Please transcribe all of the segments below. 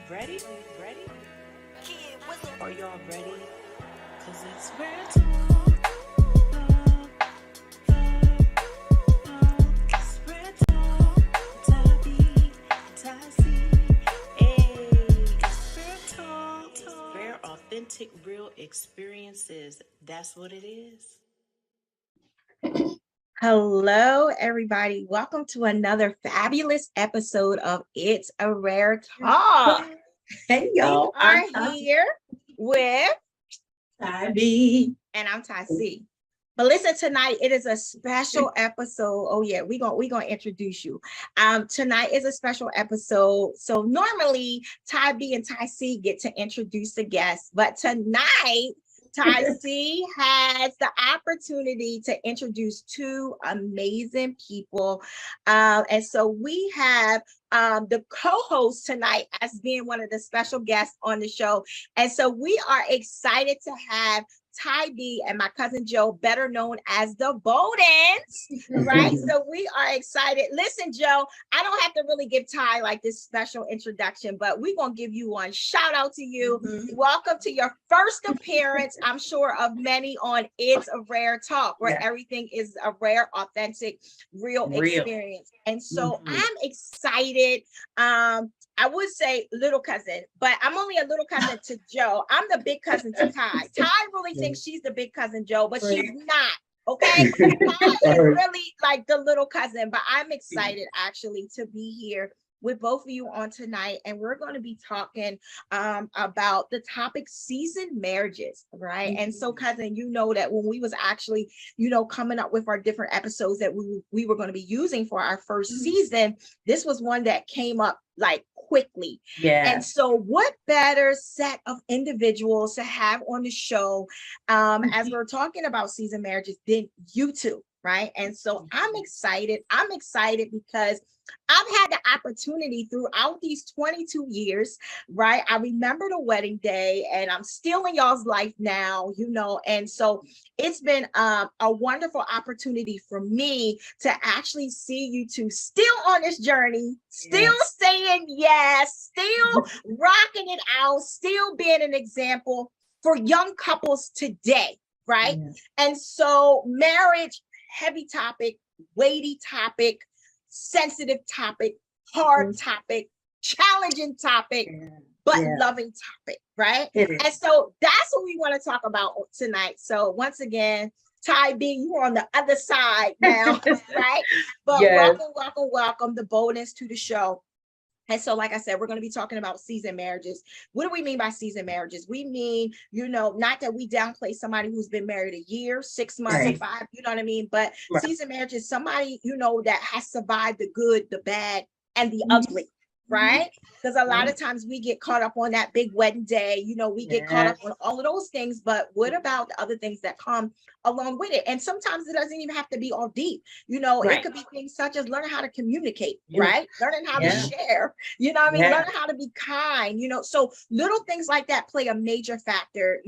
Ready? Ready? Are y'all ready? Cause it's rare talk. It's rare talk. Tabby, Tassie. Hey, it's rare talk. Rare, authentic, real experiences. That's what it is. Hello, everybody. Welcome to another fabulous episode of It's a Rare Talk. Hey We y'all, are here with, Tabby. and I'm Tassie. But listen, tonight it is a special episode. Oh yeah, we gonna introduce you. Tonight is a special episode. So normally Ty B and Ty C get to introduce the guests, but tonight Ty C has the opportunity to introduce two amazing people. And so we have the co-host tonight as being one of the special guests on the show. And so we are excited to have Ty B and my cousin Joe, better known as the Bowdens, right? So we are excited. Listen, Joe, I don't have to really give Ty like this special introduction, but we're going to give you one. Shout out to you. Welcome to your first appearance, I'm sure, of many on It's a Rare Talk, where everything is a rare, authentic, real experience. And so I'm excited. I would say little cousin, but I'm only a little cousin to Joe. I'm the big cousin to Ty. Ty really thinks she's the big cousin Joe, but she's not. Okay. Ty is really like the little cousin, but I'm excited actually to be here with both of you on tonight. And we're going to be talking about the topic seasoned marriages, right? And so cousin, you know that when we was actually, coming up with our different episodes that we were going to be using for our first season, this was one that came up like quickly. And so what better set of individuals to have on the show as we're talking about seasoned marriages than you two, right? And so I'm excited because I've had the opportunity throughout these 22 years, right? I remember the wedding day and I'm still in y'all's life now, and so it's been a wonderful opportunity for me to actually see you two still on this journey, still saying yes, still rocking it out, still being an example for young couples today, right? And so marriage, heavy topic, weighty topic, sensitive topic, hard topic, challenging topic, but loving topic, right? And so that's what we want to talk about tonight. So once again, Ty B, you're on the other side now, right? But welcome the Bowdens to the show. And so, like I said, we're going to be talking about seasoned marriages. What do we mean by seasoned marriages? We mean, not that we downplay somebody who's been married a year, 6 months, 5, you know what I mean? But seasoned marriage is somebody, that has survived the good, the bad, and the ugly, right? Because a lot of times we get caught up on that big wedding day, we get caught up on all of those things. But what about the other things that come along with it? And sometimes it doesn't even have to be all deep. It could be things such as learning how to communicate, right? Learning how to share, learning how to be kind, so little things like that play a major factor,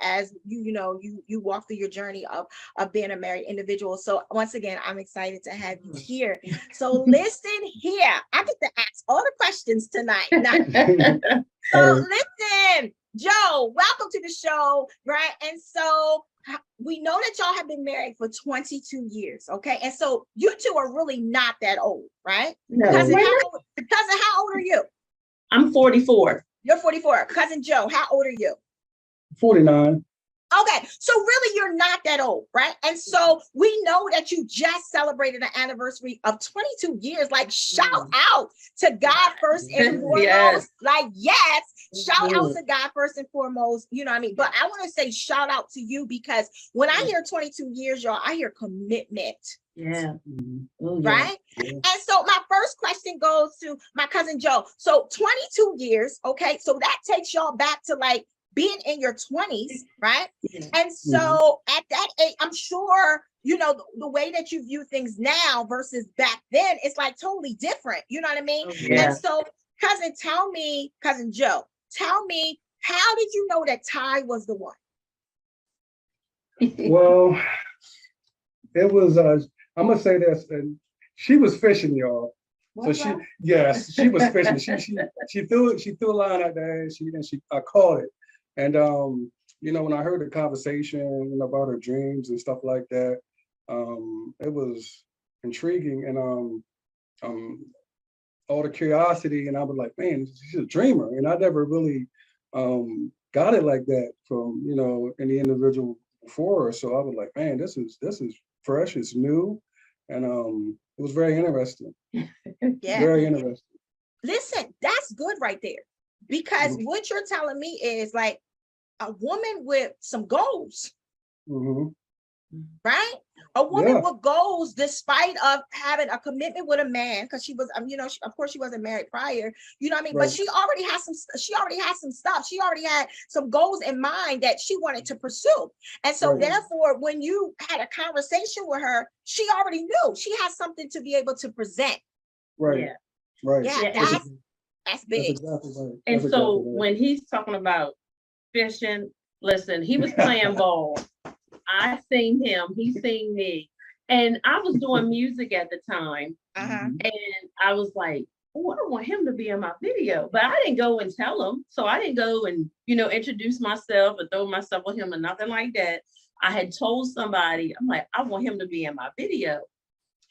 as you walk through your journey of being a married individual. So once again, I'm excited to have you here. So listen here, I get to ask all the questions tonight. So listen, Joe, welcome to the show, right? And so we know that y'all have been married for 22 years, okay? And so you two are really not that old, right? No. Cousin, how old are you? I'm 44. You're 44. Cousin Joe, how old are you? 49. Okay, so really you're not that old, right? And so we know that you just celebrated an anniversary of 22 years. Like, shout out to God first and foremost. Shout out to God first and foremost, you know what I mean? But I want to say shout out to you because when I hear 22 years, y'all, I hear commitment. Right? And so my first question goes to my cousin Joe. So 22 years, okay? So that takes y'all back to like being in your 20s, right? And so at that age, I'm sure, the way that you view things now versus back then, it's like totally different. You know what I mean? And so cousin Joe, tell me, how did you know that Ty was the one? Well, it was, I'm going to say this, and she was fishing, y'all. So she was fishing. She threw a line out there, and I caught it. And when I heard the conversation about her dreams and stuff like that, it was intriguing, and all the curiosity, and I was like, man, she's a dreamer, and I never really got it like that from any individual before her. So I was like, man, this is fresh, it's new, and it was very interesting. Yeah. Very interesting. Listen, that's good right there, because what you're telling me is like a woman with some goals, right? A woman with goals, despite of having a commitment with a man, because she was, of course she wasn't married prior, you know what I mean? Right. But she already has some stuff. She already had some goals in mind that she wanted to pursue. And so therefore, when you had a conversation with her, she already knew she has something to be able to present. Right. Yeah. Right. Yeah, that's big. That's exactly right. And so when he's talking about fishing, listen, he was playing ball. I seen him, he seen me. And I was doing music at the time. And I was like, oh, I don't want him to be in my video. But I didn't go and tell him. So I didn't go and, introduce myself and throw myself on him or nothing like that. I had told somebody, I'm like, I want him to be in my video.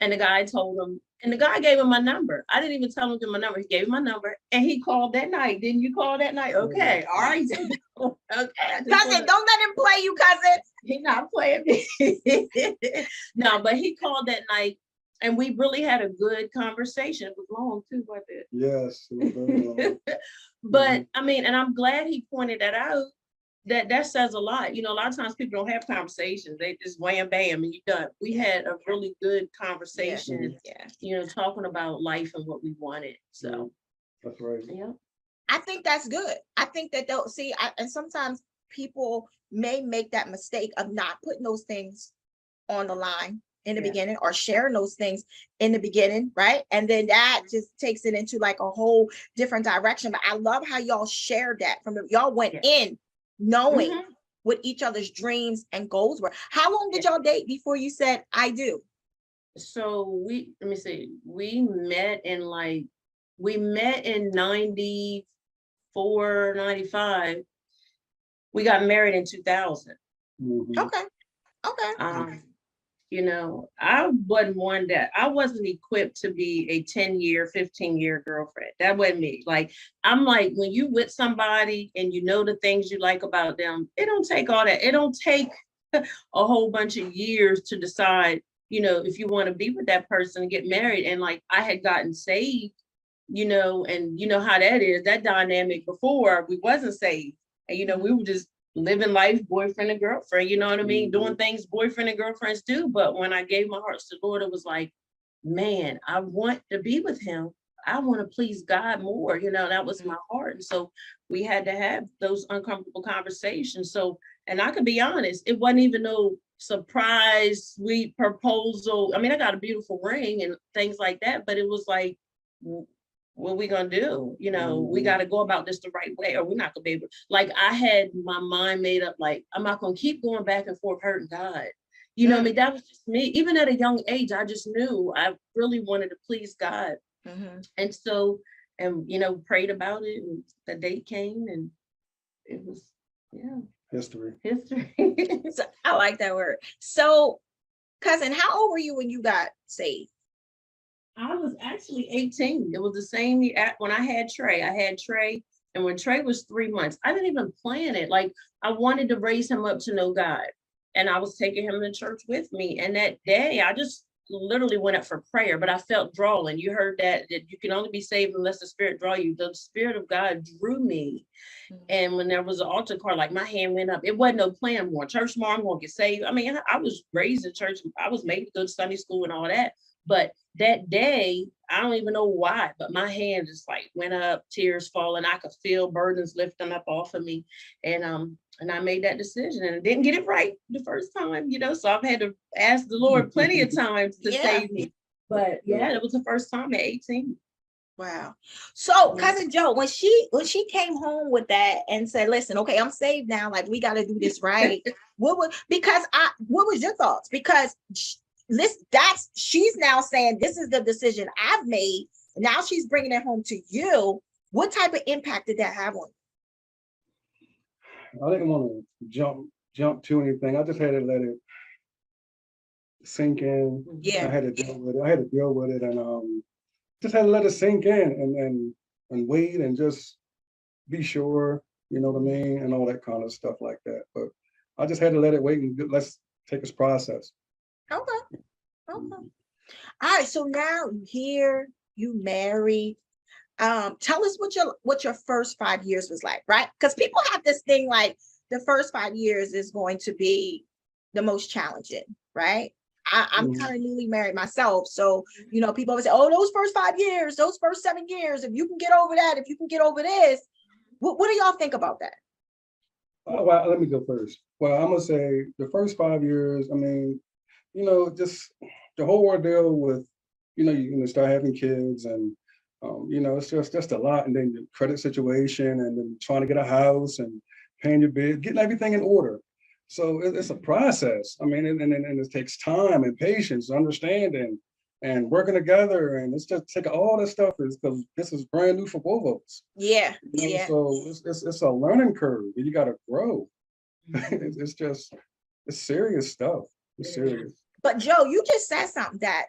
And the guy told him, and the guy gave him my number. I didn't even tell him to give my number. He gave him my number, and he called that night. Didn't you call that night? Okay, all right. Okay. Cousin, don't let him play you, cousin. He's not playing me. No, but he called that night, and we really had a good conversation. It was long too, wasn't it? Yes, it was very long. But I mean, and I'm glad he pointed that out. That says a lot. A lot of times people don't have conversations. They just wham bam and you're done. We had a really good conversation, talking about life and what we wanted. So that's right. Yeah. I think that's good. I think that they'll see, and sometimes people may make that mistake of not putting those things on the line in the beginning, or sharing those things in the beginning, right? And then that just takes it into like a whole different direction. But I love how y'all shared that y'all went in knowing what each other's dreams and goals were. How long did y'all date before you said I do? So let me see, we met in 94, 95. We got married in 2000. Okay. I wasn't one that I wasn't equipped to be a 10-year, 15-year girlfriend. That wasn't me. Like, I'm like, when you with somebody and the things you like about them, it don't take all that. It don't take a whole bunch of years to decide, if you want to be with that person and get married. And like, I had gotten saved, and you know how that is, that dynamic before we wasn't saved. And, we were just living life, boyfriend and girlfriend, you know what I mean? Doing things boyfriend and girlfriends do. But when I gave my heart to the Lord, it was like, man, I want to be with him. I want to please God more. That was my heart. And so we had to have those uncomfortable conversations. So, and I could be honest, it wasn't even no surprise, sweet proposal. I mean, I got a beautiful ring and things like that, but it was like, what we gonna do? We got to go about this the right way, or we're not gonna be able. Like, I had my mind made up. Like, I'm not gonna keep going back and forth hurting God. I mean, that was just me. Even at a young age, I just knew I really wanted to please God, and so, prayed about it. And the date came, and it was history. So, I like that word. So, cousin, how old were you when you got saved? I was actually 18. It was the same year when I had Trey. And when Trey was 3 months, I didn't even plan it. Like, I wanted to raise him up to know God. And I was taking him to church with me. And that day, I just literally went up for prayer, but I felt drawing. You heard that you can only be saved unless the Spirit draw you. The Spirit of God drew me. And when there was an altar call, like, my hand went up. It wasn't no plan more. Church tomorrow, I'm going to get saved. I mean, I was raised in church. I was made to go to Sunday school and all that. But that day, I don't even know why, but my hand just like went up, tears falling. I could feel burdens lifting up off of me. And I made that decision, and I didn't get it right the first time, so I've had to ask the Lord plenty of times to save me. But it was the first time at 18. Wow. So Cousin Joe, when she came home with that and said, listen, okay, I'm saved now, like, we got to do this right. what was your thoughts? Because she's now saying, this is the decision I've made, Now she's bringing it home to you. What type of impact did that have on I didn't want to jump to anything. I just had to let it sink in. you? I Yeah. had to deal with it. I had to deal with it, and just had to let it sink in, and wait, and just be sure, you know what I mean, and all that kind of stuff like that. But I just had to let it wait and let's take this process. Okay. Okay. All right. So now you here, you married. Tell us what your first 5 years was like, right? Because people have this thing like the first 5 years is going to be the most challenging, right? I'm Mhm. kind of newly married myself. So, you know, people always say, oh, those first 5 years, those first 7 years, if you can get over that, if you can get over this, what do y'all think about that? Well, let me go first. Well, I'm gonna say the first 5 years. I mean, you know, just the whole ordeal with, you start having kids, and it's just a lot, and then the credit situation, and then trying to get a house and paying your bill, getting everything in order. So it's a process. I mean, and it takes time and patience, understanding, and working together, and it's just take all this stuff is because this is brand new for both of us. Yeah. You know, Yeah. so it's a learning curve. You got to grow. It's serious stuff. It's serious. But Joe, you just said something that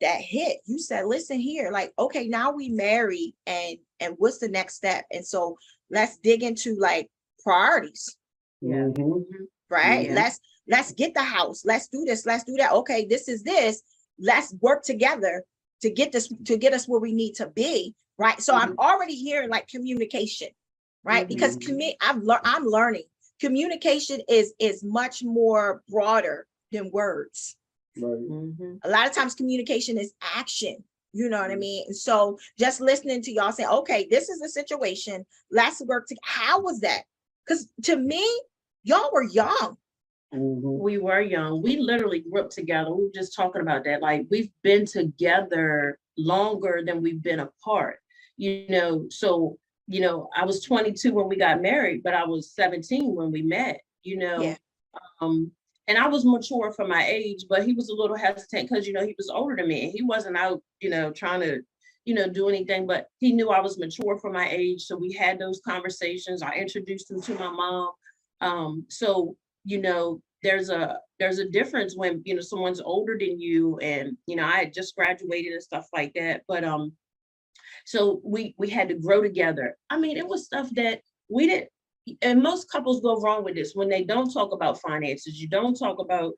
hit. You said, listen here, like, okay, now we married, and what's the next step? And so let's dig into like priorities, Yeah. Mhm. right? Mhm. Let's get the house. Let's do this. Let's do that. Okay, this is this. Let's work together to get us where we need to be, right? So I'm already hearing like communication, right? Because I'm learning communication is much more broader than words. Right. A lot of times communication is action. You know what I mean? And so just listening to y'all say, okay, this is the situation. Let's work together. How was that? Because to me, y'all were young. Mhm. We were young. We literally grew up together. We were just talking about that. Like we've been together longer than we've been apart. So I was 22 when we got married, but I was 17 when we met. Yeah. And I was mature for my age, but he was a little hesitant because he was older than me, and he wasn't out, trying to, do anything. But he knew I was mature for my age, so we had those conversations. I introduced him to my mom. So there's a difference when someone's older than you, and I had just graduated and stuff like that. But so we had to grow together. I mean, it was stuff that we didn't. And most couples go wrong with this when they don't talk about finances. You don't talk about,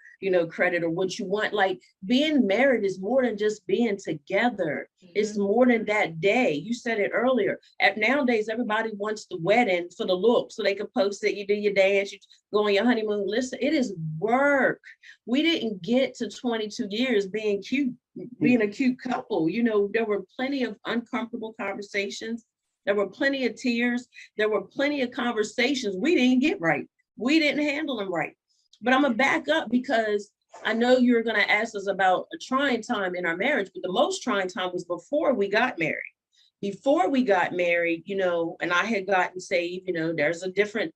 credit or what you want. Like being married is more than just being together. It's more than that day. You said it earlier. Nowadays, everybody wants the wedding for the look so they can post it. You do your dance, you go on your honeymoon. Listen, it is work. We didn't get to 22 years being cute, being a cute couple. There were plenty of uncomfortable conversations. There were plenty of tears. There were plenty of conversations we didn't get right. We didn't handle them right. But I'm going to back up because I know you're going to ask us about a trying time in our marriage, but the most trying time was before we got married. Before we got married, and I had gotten saved, there's a different,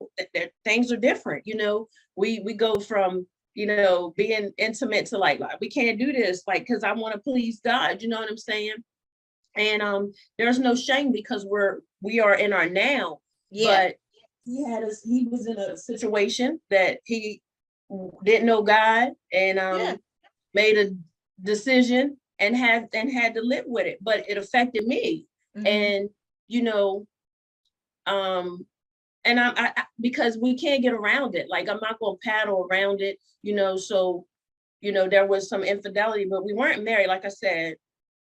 things are different. We go from, being intimate to like, we can't do this, like, because I want to please God, you know what I'm saying? And there's no shame because we are in our now. Yeah. But he was in a situation that he didn't know God, and made a decision and had to live with it. But it affected me. And and I because we can't get around it. Like I'm not gonna paddle around it, so there was some infidelity, but we weren't married, like I said.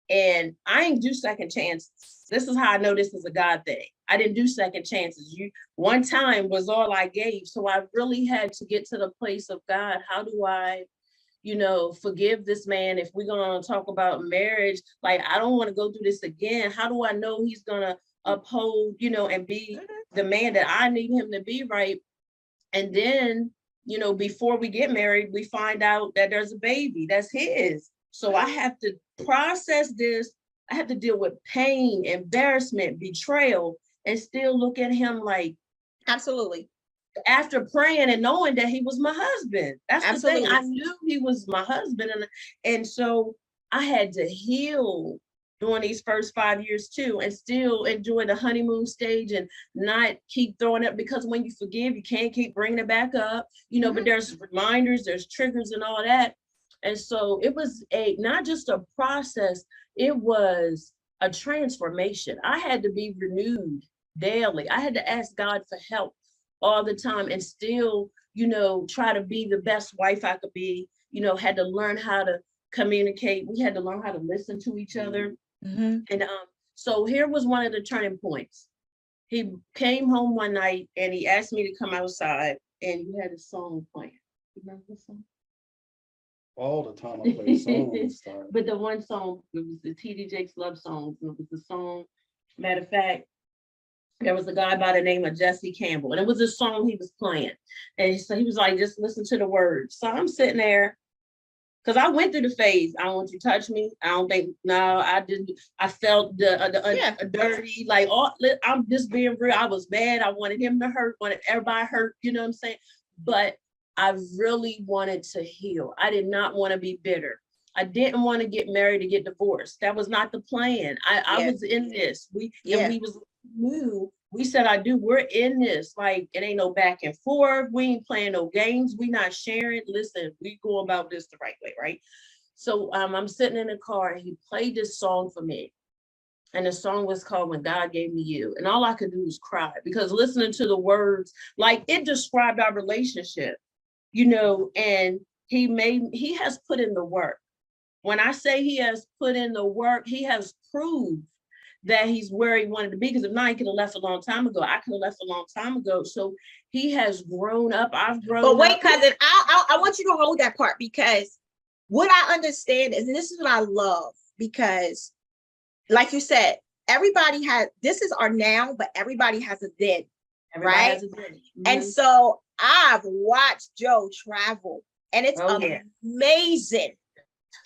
And I ain't do second chances. This is how I know this is a God thing. I didn't do second chances. One time was all I gave. So I really had to get to the place of God. How do I, forgive this man? If we're going to talk about marriage, like, I don't want to go through this again. How do I know he's going to uphold, and be the man that I need him to be, right? And then, before we get married, we find out that there's a baby that's his. So I have to process this. I have to deal with pain, embarrassment, betrayal, and still look at him like, Absolutely. after praying and knowing that he was my husband. That's Absolutely. the thing. I knew he was my husband. And so I had to heal during these first 5 years too, and still enjoy the honeymoon stage and not keep throwing it, because when you forgive, you can't keep bringing it back up, you know, but there's reminders, there's triggers and all that. And so it was not just a process, it was a transformation. I had to be renewed daily. I had to ask God for help all the time and still, you know, try to be the best wife I could be, you know, had to learn how to communicate. We had to learn how to listen to each other. Mm-hmm. And so here was one of the turning points. He came home one night and he asked me to come outside, and you had a song playing. You remember the song? All the time I play songs. But the one song, it was the TD Jakes love songs. And it was the song, matter of fact, there was a guy by the name of Jesse Campbell, and it was a song he was playing. And so he was like, just listen to the words. So I'm sitting there, because I went through the phase. I don't want you to touch me. I don't think, no, I didn't. I felt the dirty, like, I'm just being real. I was mad. I wanted him to hurt, wanted everybody hurt, you know what I'm saying? But I really wanted to heal. I did not want to be bitter. I didn't want to get married to get divorced. That was not the plan. I was in this. We was new. We said, I do. We're in this. Like, it ain't no back and forth. We ain't playing no games. We not sharing. Listen, we go about this the right way, right? So I'm sitting in the car and he played this song for me. And the song was called When God Gave Me You. And all I could do was cry, because listening to the words, like, it described our relationship, you know, and he has put in the work. When I say he has put in the work, he has proved that he's where he wanted to be. Because if not, he could have left a long time ago. I could have left a long time ago. So he has grown up. I've grown up. But wait, cousin, I want you to hold that part, because what I understand is, and this is what I love, because like you said, everybody has, this is our now, but everybody has a then, Everybody right? has a then. And so I've watched Joe travel, and it's amazing.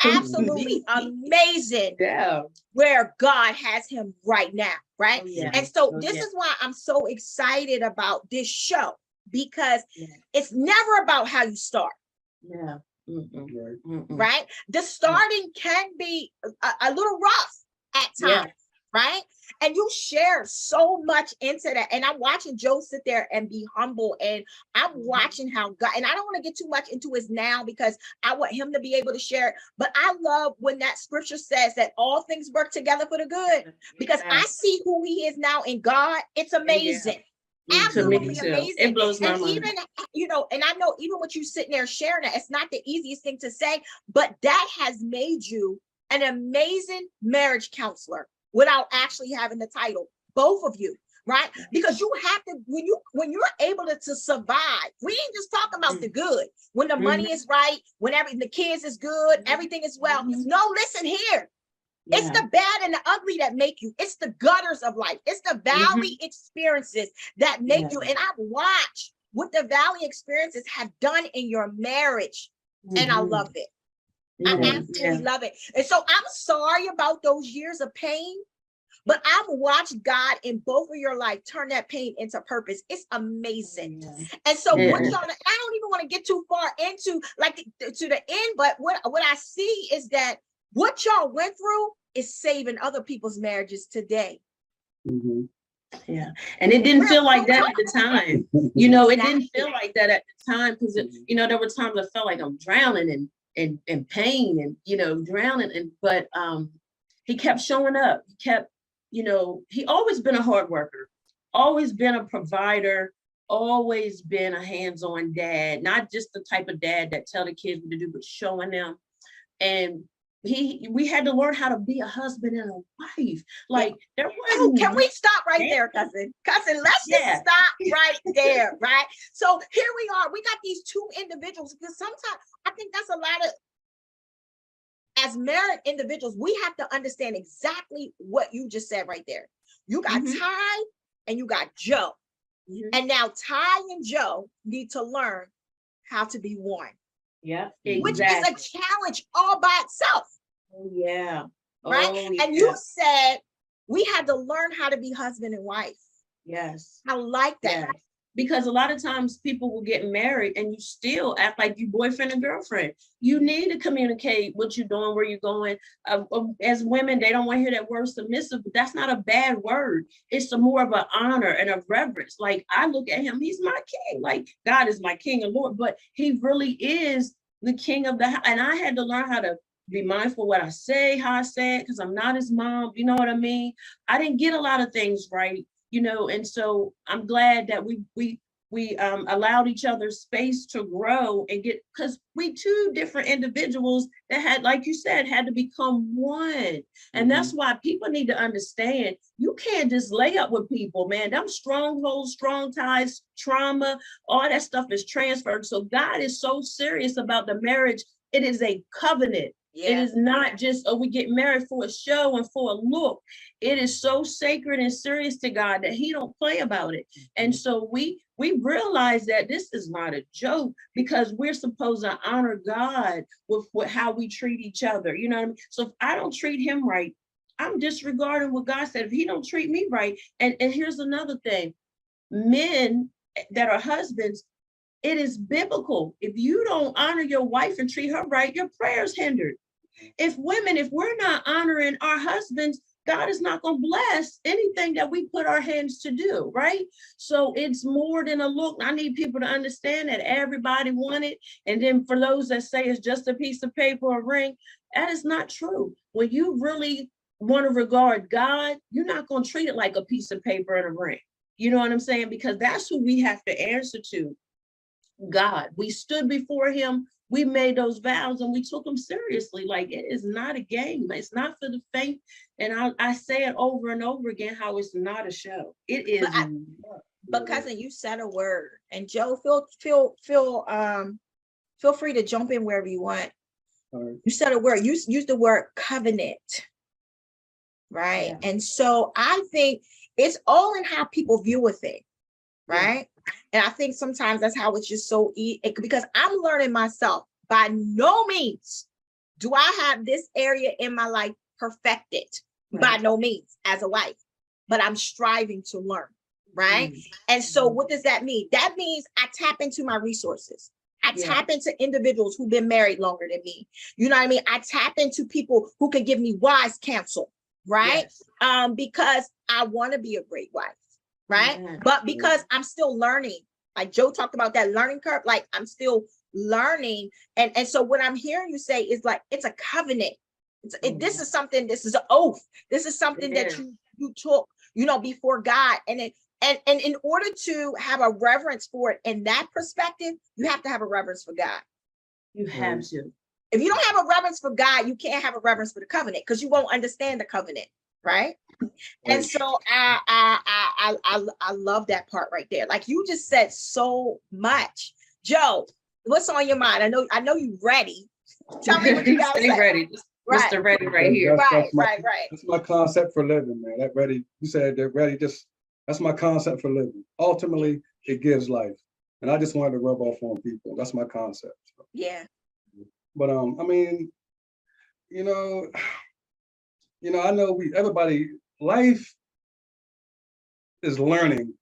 Absolutely amazing. Yeah. Where God has him right now, right? Oh, yeah. And so this is why I'm so excited about this show, because it's never about how you start. Yeah. Right? The starting can be a little rough at times, right? And you share so much into that. And I'm watching Joe sit there and be humble, and I'm watching how God, and I don't want to get too much into his now, because I want him to be able to share it. But I love when that scripture says that all things work together for the good, because I see who he is now in God. It's amazing. Absolutely amazing. It blows my mind. Even, you know, and I know even with you sitting there sharing that, it's not the easiest thing to say, but that has made you an amazing marriage counselor without actually having the title, both of you, right? Because you have to, when you're able to survive, we ain't just talking about the good, when the money is right, when the kids is good, everything is well. No, listen here. It's the bad and the ugly that make you. It's the gutters of life. It's the valley experiences that make you. And I've watched what the valley experiences have done in your marriage, and I love it. I absolutely love it. And so I'm sorry about those years of pain, but I've watched God in both of your life turn that pain into purpose. It's amazing. And so what y'all, I don't even want to get too far into like to the end, but what I see is that what y'all went through is saving other people's marriages today. Yeah. And it didn't feel like that at the time. You know, it didn't feel like that at the time, because, you know, there were times I felt like I'm drowning in pain and, you know, drowning. But he kept showing up. He kept, you know, he always been a hard worker, always been a provider, always been a hands-on dad, not just the type of dad that tell the kids what to do, but showing them. And we had to learn how to be a husband and a wife. Like there was. Can we stop right there, cousin? Cousin, let's just stop right there, right? So here we are. We got these two individuals, because sometimes I think that's a lot of, as married individuals, we have to understand exactly what you just said right there. You got Ty and you got Joe. And now Ty and Joe need to learn how to be one. Yeah, exactly. Which is a challenge all by itself. Right? And you said we had to learn how to be husband and wife. Yes. I like that. because a lot of times people will get married and you still act like you boyfriend and girlfriend. You need to communicate what you're doing, where you're going. As women, they don't want to hear that word submissive, but that's not a bad word. It's a more of an honor and a reverence. Like, I look at him, he's my king. Like, God is my king and Lord, but he really is the king of the house. And I had to learn how to be mindful what I say, how I say it, because I'm not his mom. You know what I mean? I didn't get a lot of things right, and so I'm glad that we allowed each other space to grow and get, because we two different individuals that had, like you said, had to become one. And that's why people need to understand, you can't just lay up with people, man. Them strongholds, strong ties, trauma, all that stuff is transferred. So God is so serious about the marriage. It is a covenant. It is not just, we get married for a show and for a look. It is so sacred and serious to God that he don't play about it. And so we realize that this is not a joke, because we're supposed to honor God with how we treat each other. You know what I mean? So if I don't treat him right, I'm disregarding what God said. If he don't treat me right, and here's another thing, men that are husbands, it is biblical. If you don't honor your wife and treat her right, your prayer's hindered. If we're not honoring our husbands, God is not going to bless anything that we put our hands to do, right? So it's more than a look. I need people to understand that everybody want it. And then for those that say it's just a piece of paper or a ring, that is not true. When you really want to regard God, you're not going to treat it like a piece of paper and a ring. You know what I'm saying? Because that's who we have to answer to. God. We stood before him, we made those vows, and we took them seriously. Like, it is not a game. It's not for the faint. And I say it over and over again, how it's not a show. It is. But cousin, you said a word, and Joe, feel free to jump in wherever you want. Right. You said a word. You used the word covenant, right? Yeah. And so I think it's all in how people view a thing, right? And I think sometimes that's how it's just so because I'm learning myself. By no means do I have this area in my life perfected. Right. By no means as a wife, but I'm striving to learn, right? And so what does that mean? That means I tap into my resources. I tap into individuals who've been married longer than me. You know what I mean? I tap into people who can give me wise counsel, right? Yes. Because I want to be a great wife. Right. But because I'm still learning, like Joe talked about that learning curve, like I'm still learning. And so what I'm hearing you say is like, it's a covenant. This is something, this is an oath. This is something that you took, before God. And in order to have a reverence for it in that perspective, you have to have a reverence for God. You have to. If you don't have a reverence for God, you can't have a reverence for the covenant, because you won't understand the covenant. Right. And so I love that part right there. Like, you just said so much. Joe, what's on your mind? I know you're ready. Tell me what you got to say. Ready. Right. Mr. Ready right here. Right. That's my concept for living, man. That ready, you said that ready, that's my concept for living. Ultimately, it gives life. And I just wanted to rub off on people. That's my concept. Yeah. But I mean, I know everybody, life is learning.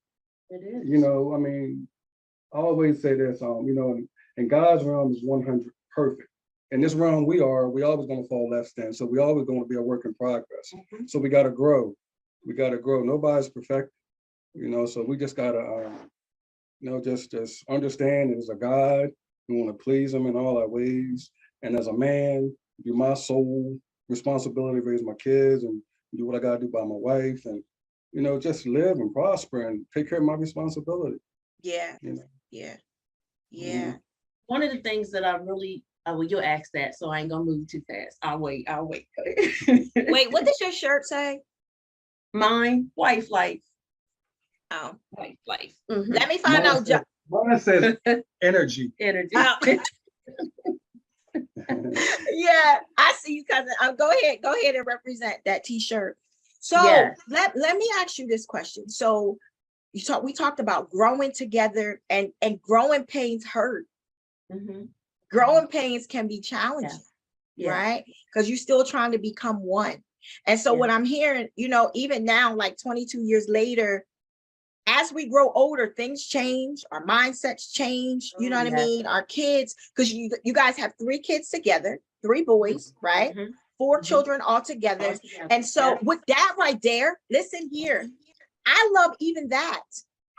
It is. I mean, I always say this, in God's realm is 100 perfect. In this realm we always going to fall less than. So we always going to be a work in progress. So we got to grow. Nobody's perfect, so we just got to, just understand there's a God. We want to please him in all our ways. And as a man, do my sole responsibility, raise my kids and do what I got to do by my wife, and just live and prosper and take care of my responsibility. Yeah. One of the things that I really, well, you'll ask that, so I ain't gonna move too fast. I'll wait. Wait, what does your shirt say? Mine, wife life. Oh, wife life. Let me find out. Mine says energy. Energy. Yeah, I see you, cousin. Go ahead and represent that t-shirt. So let me ask you this question. So we talked about growing together, and growing pains hurt. Growing pains can be challenging, right? Because you're still trying to become one. And so what I'm hearing, even now, like 22 years later, as we grow older, things change, our mindsets change, you know what I Yes. mean? Our kids, because you guys have 3 kids together, 3 boys, right? Mhm. 4 Mhm. children all together. And so Yeah. with that right there, listen here, I love even that.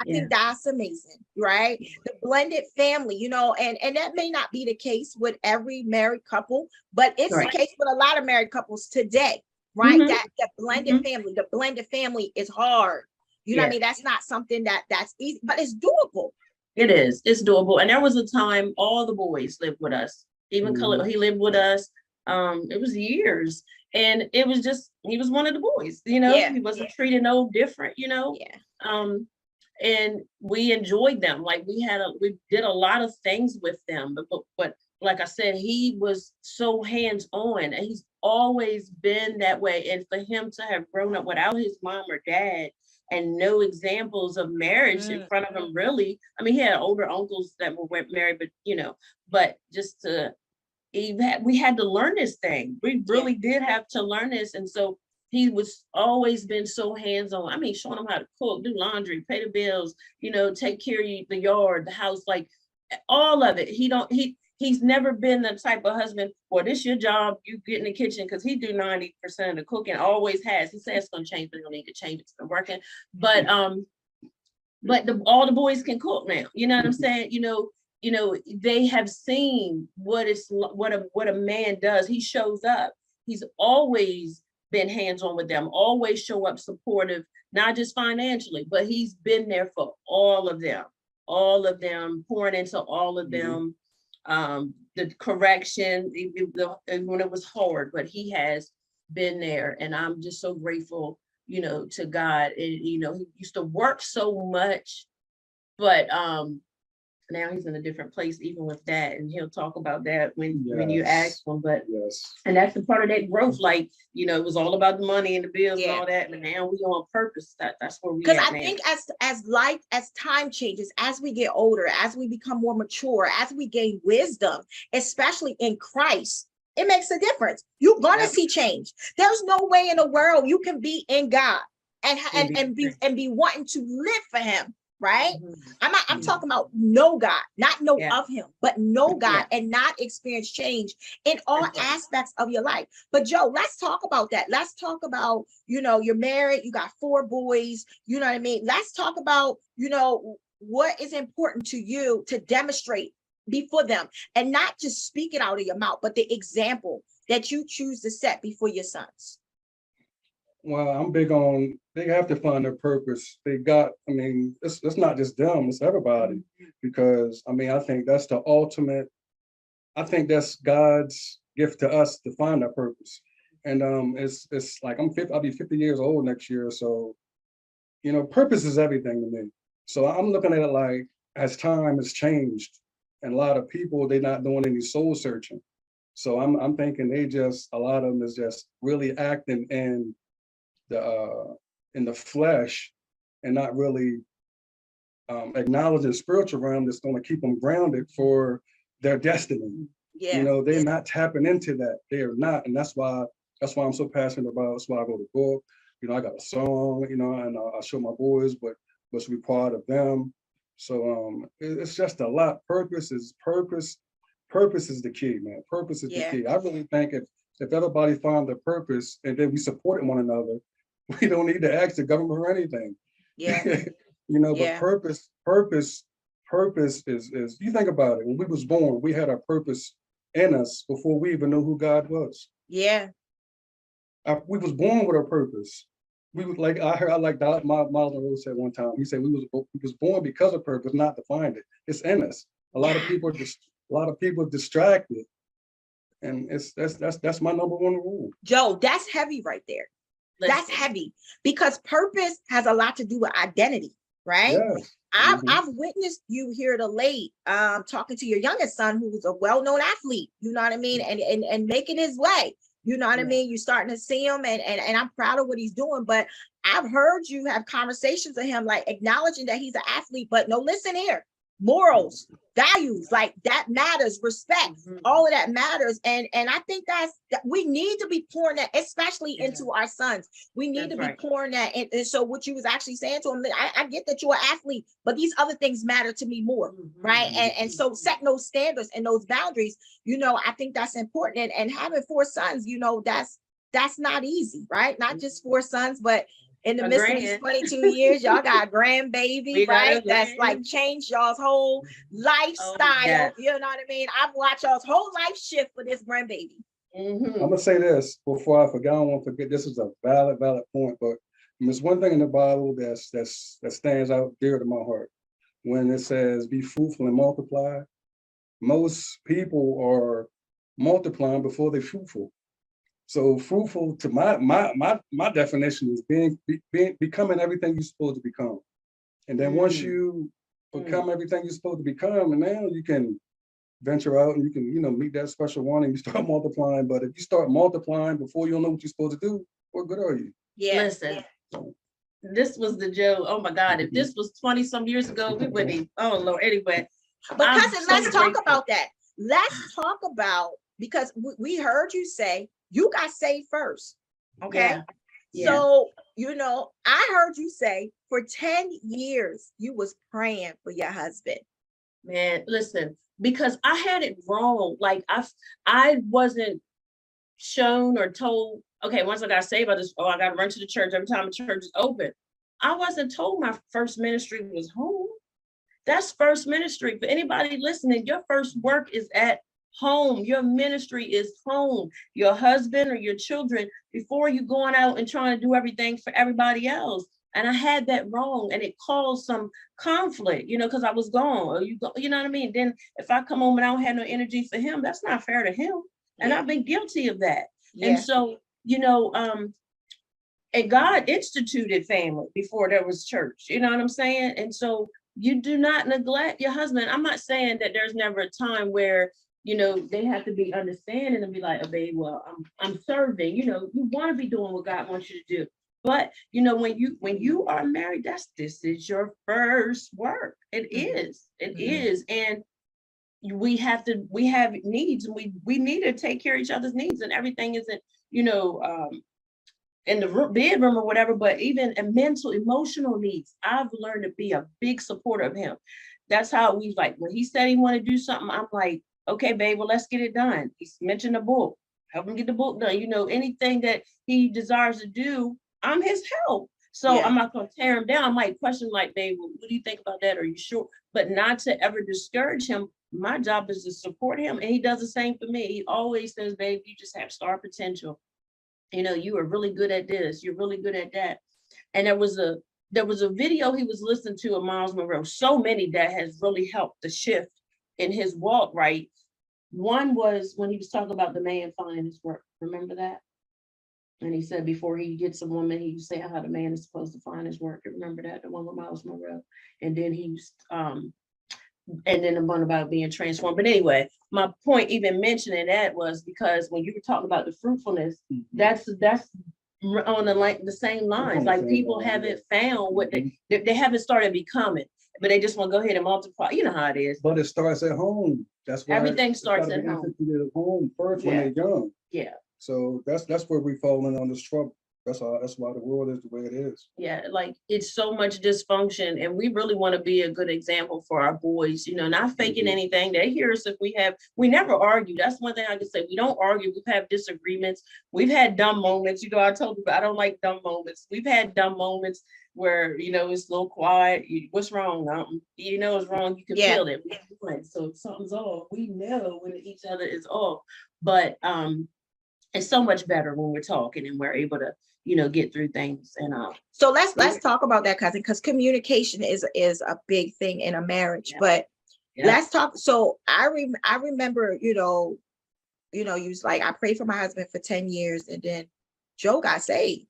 I Yeah. think that's amazing, right? The blended family, you know, and that may not be the case with every married couple, but it's the Right. case with a lot of married couples today, right? Mhm. That blended Mhm. family, the blended family is hard. You know what I Yeah. mean? That's not something that's easy, but it's doable. It is. It's doable. And there was a time all the boys lived with us. Even Khalil, he lived with us. It was years. And it was just, he was one of the boys, you know, Yeah. he wasn't treated no different, you know. Yeah. And we enjoyed them. Like we did a lot of things with them. But like I said, he was so hands-on and he's always been that way. And for him to have grown up without his mom or dad and no examples of marriage in front of him, really. I mean, he had older uncles that were married, but you know, but just to we had to learn this thing. We really did have to learn this. And so he was always been so hands-on. I mean, showing him how to cook, do laundry, pay the bills, you know, take care of the yard, the house, like all of it. He's never been the type of husband, well, this your job, you get in the kitchen, because he do 90% of the cooking, always has. He says it's gonna change, but he don't need to change, it's been working. But all the boys can cook now. You know what I'm saying? You know, they have seen what a man does. He shows up. He's always been hands-on with them, always show up supportive, not just financially, but he's been there for all of them, pouring into all of them. The correction, when it was hard, but he has been there. And I'm just so grateful, you know, to God. And, you know, he used to work so much, but now he's in a different place, even with that. And he'll talk about that when you ask him. But and that's the part of that growth. Like, you know, it was all about the money and the bills and all that. But now we on purpose. That's where we because at I now. think as time changes, as we get older, as we become more mature, as we gain wisdom, especially in Christ, it makes a difference. You're gonna see change. There's no way in the world you can be in God and be wanting to live for him, right? I'm talking about know God, not know of him, but know God and not experience change in all aspects of your life. But Joe, let's talk about that. Let's talk about, you know, you're married, you got 4 boys, you know what I mean? Let's talk about, you know, what is important to you to demonstrate before them, and not just speak it out of your mouth, but the example that you choose to set before your sons. Well, I'm big on, they have to find their purpose. I mean, it's not just them, it's everybody. Because I mean, I think that's the ultimate, I think that's God's gift to us to find our purpose. And it's like I'll be 50 years old next year. So, you know, purpose is everything to me. So I'm looking at it like, as time has changed, and a lot of people, they're not doing any soul searching. So I'm thinking a lot of them is just really acting in the flesh and not really acknowledging spiritual realm that's going to keep them grounded for their destiny. You know, they're not tapping into that. They are not, and that's why I'm so passionate about. That's why I wrote a book. You know, I got a song. You know, and I show my boys what's required of them. So it's just a lot. Purpose is the key, man. Purpose is the key. I really think if everybody found their purpose and then we supported one another, we don't need to ask the government for anything. You know, but purpose is, you think about it, when we was born, we had our purpose in us before we even knew who God was. We was born with our purpose. We was like, I like Miles Monroe said one time, he said we was born because of purpose, not to find it. It's in us. A lot of people distracted. And that's my number one rule. Joe, that's heavy right there. That's heavy, because purpose has a lot to do with identity, right? Yes. I've witnessed you here to late talking to your youngest son, who's a well-known athlete, you know what I mean, and making his way, you know what I mean. You're starting to see him, and I'm proud of what he's doing. But I've heard you have conversations with him, like acknowledging that he's an athlete, but no, listen here, morals, values, like that matters, respect, Mhm. all of that matters. And I think that we need to be pouring that, especially Yeah. into our sons. We need That's to be right. pouring that. And so what you was actually saying to him, I get that you're an athlete, but these other things matter to me more. Mhm. Right. And so setting those standards and those boundaries, I think that's important. And having 4 sons, that's not easy, right? Not just 4 sons, but in the A midst of these grand. 22 years, y'all got a grandbaby, We got a right? That's like grand. changed y'all's whole lifestyle. yes. You know what I mean? I've watched y'all's whole life shift for this grandbaby. I'm Mhm. gonna say this before I forget. I don't want to forget. This is a valid point, but there's one thing in the Bible that stands out dear to my heart. When it says, "Be fruitful and multiply," most people are multiplying before they're fruitful. So fruitful, to my definition, is becoming everything you're supposed to become. And then once Mm. you become everything you're supposed to become, and now you can venture out and you can, meet that special one and you start multiplying. But if you start multiplying before you know what you're supposed to do, what good are you? Yeah. Listen, this was the joke. Oh my God, if this was 20 some years ago, we wouldn't even, oh Lord, anyway. But I'm cousin, so let's talk grateful. about that. Let's talk about, because we heard you say you got saved first. Okay. Yeah. Yeah. So, I heard you say for 10 years you was praying for your husband. Man, listen, because I had it wrong. Like I wasn't shown or told, okay, once I got saved, I got to run to the church every time the church is open. I wasn't told my first ministry was home. That's first ministry. For anybody listening, your first work is at home. Your ministry is home. Your husband or your children, before you going out and trying to do everything for everybody else. And I had that wrong, and it caused some conflict, because I was gone. Or you know what I mean? Then if I come home and I don't have no energy for him, that's not fair to him. And I've been guilty of that. Yeah. And so, and God instituted family before there was church. You know what I'm saying? And so you do not neglect your husband. I'm not saying that there's never a time where, they have to be understanding and be like, oh, babe, well, I'm serving. You want to be doing what God wants you to do. But when you are married, this is your first work. It is. It is. And we have needs, and we need to take care of each other's needs, and everything isn't, in the bedroom or whatever, but even a mental, emotional needs. I've learned to be a big supporter of him. That's how we like, when he said he wanted to do something, I'm like, okay, babe, well, let's get it done. He's mentioned a book, help him get the book done. Anything that he desires to do, I'm his help. So Yeah. I'm not going to tear him down. I might question like, babe, well, what do you think about that? Are you sure? But not to ever discourage him. My job is to support him. And he does the same for me. He always says, babe, you just have star potential. You are really good at this. You're really good at that. And there was a video he was listening to of Miles Monroe. So many that has really helped the shift in his walk, right? One was when he was talking about the man finding his work. Remember that? And he said before he gets a woman, he was saying how the man is supposed to find his work. You remember that? The one with Miles Monroe. And then he was and then the one about being transformed. But anyway, my point even mentioning that was because when you were talking about the fruitfulness, that's on the same lines. Like people haven't found what they haven't started becoming, but they just want to go ahead and multiply. You know how it is. But it starts at home. That's why everything starts at home. At home first when they're young. Yeah. So that's where we fall in on this trouble. That's why the world is the way it is. Yeah, like it's so much dysfunction, and we really want to be a good example for our boys, not faking anything. They hear us if we never argue. That's one thing I can say. We don't argue. We've had disagreements. We've had dumb moments. I told you, I don't like dumb moments. We've had dumb moments where, it's a little quiet. What's wrong? It's wrong. You can feel it. So if something's off, we know when each other is off. But it's so much better when we're talking and we're able to, get through things. And so let's talk about that, cousin, because communication is a big thing in a marriage. But let's talk. So I remember, you was like, I prayed for my husband for 10 years, and then Joe got saved.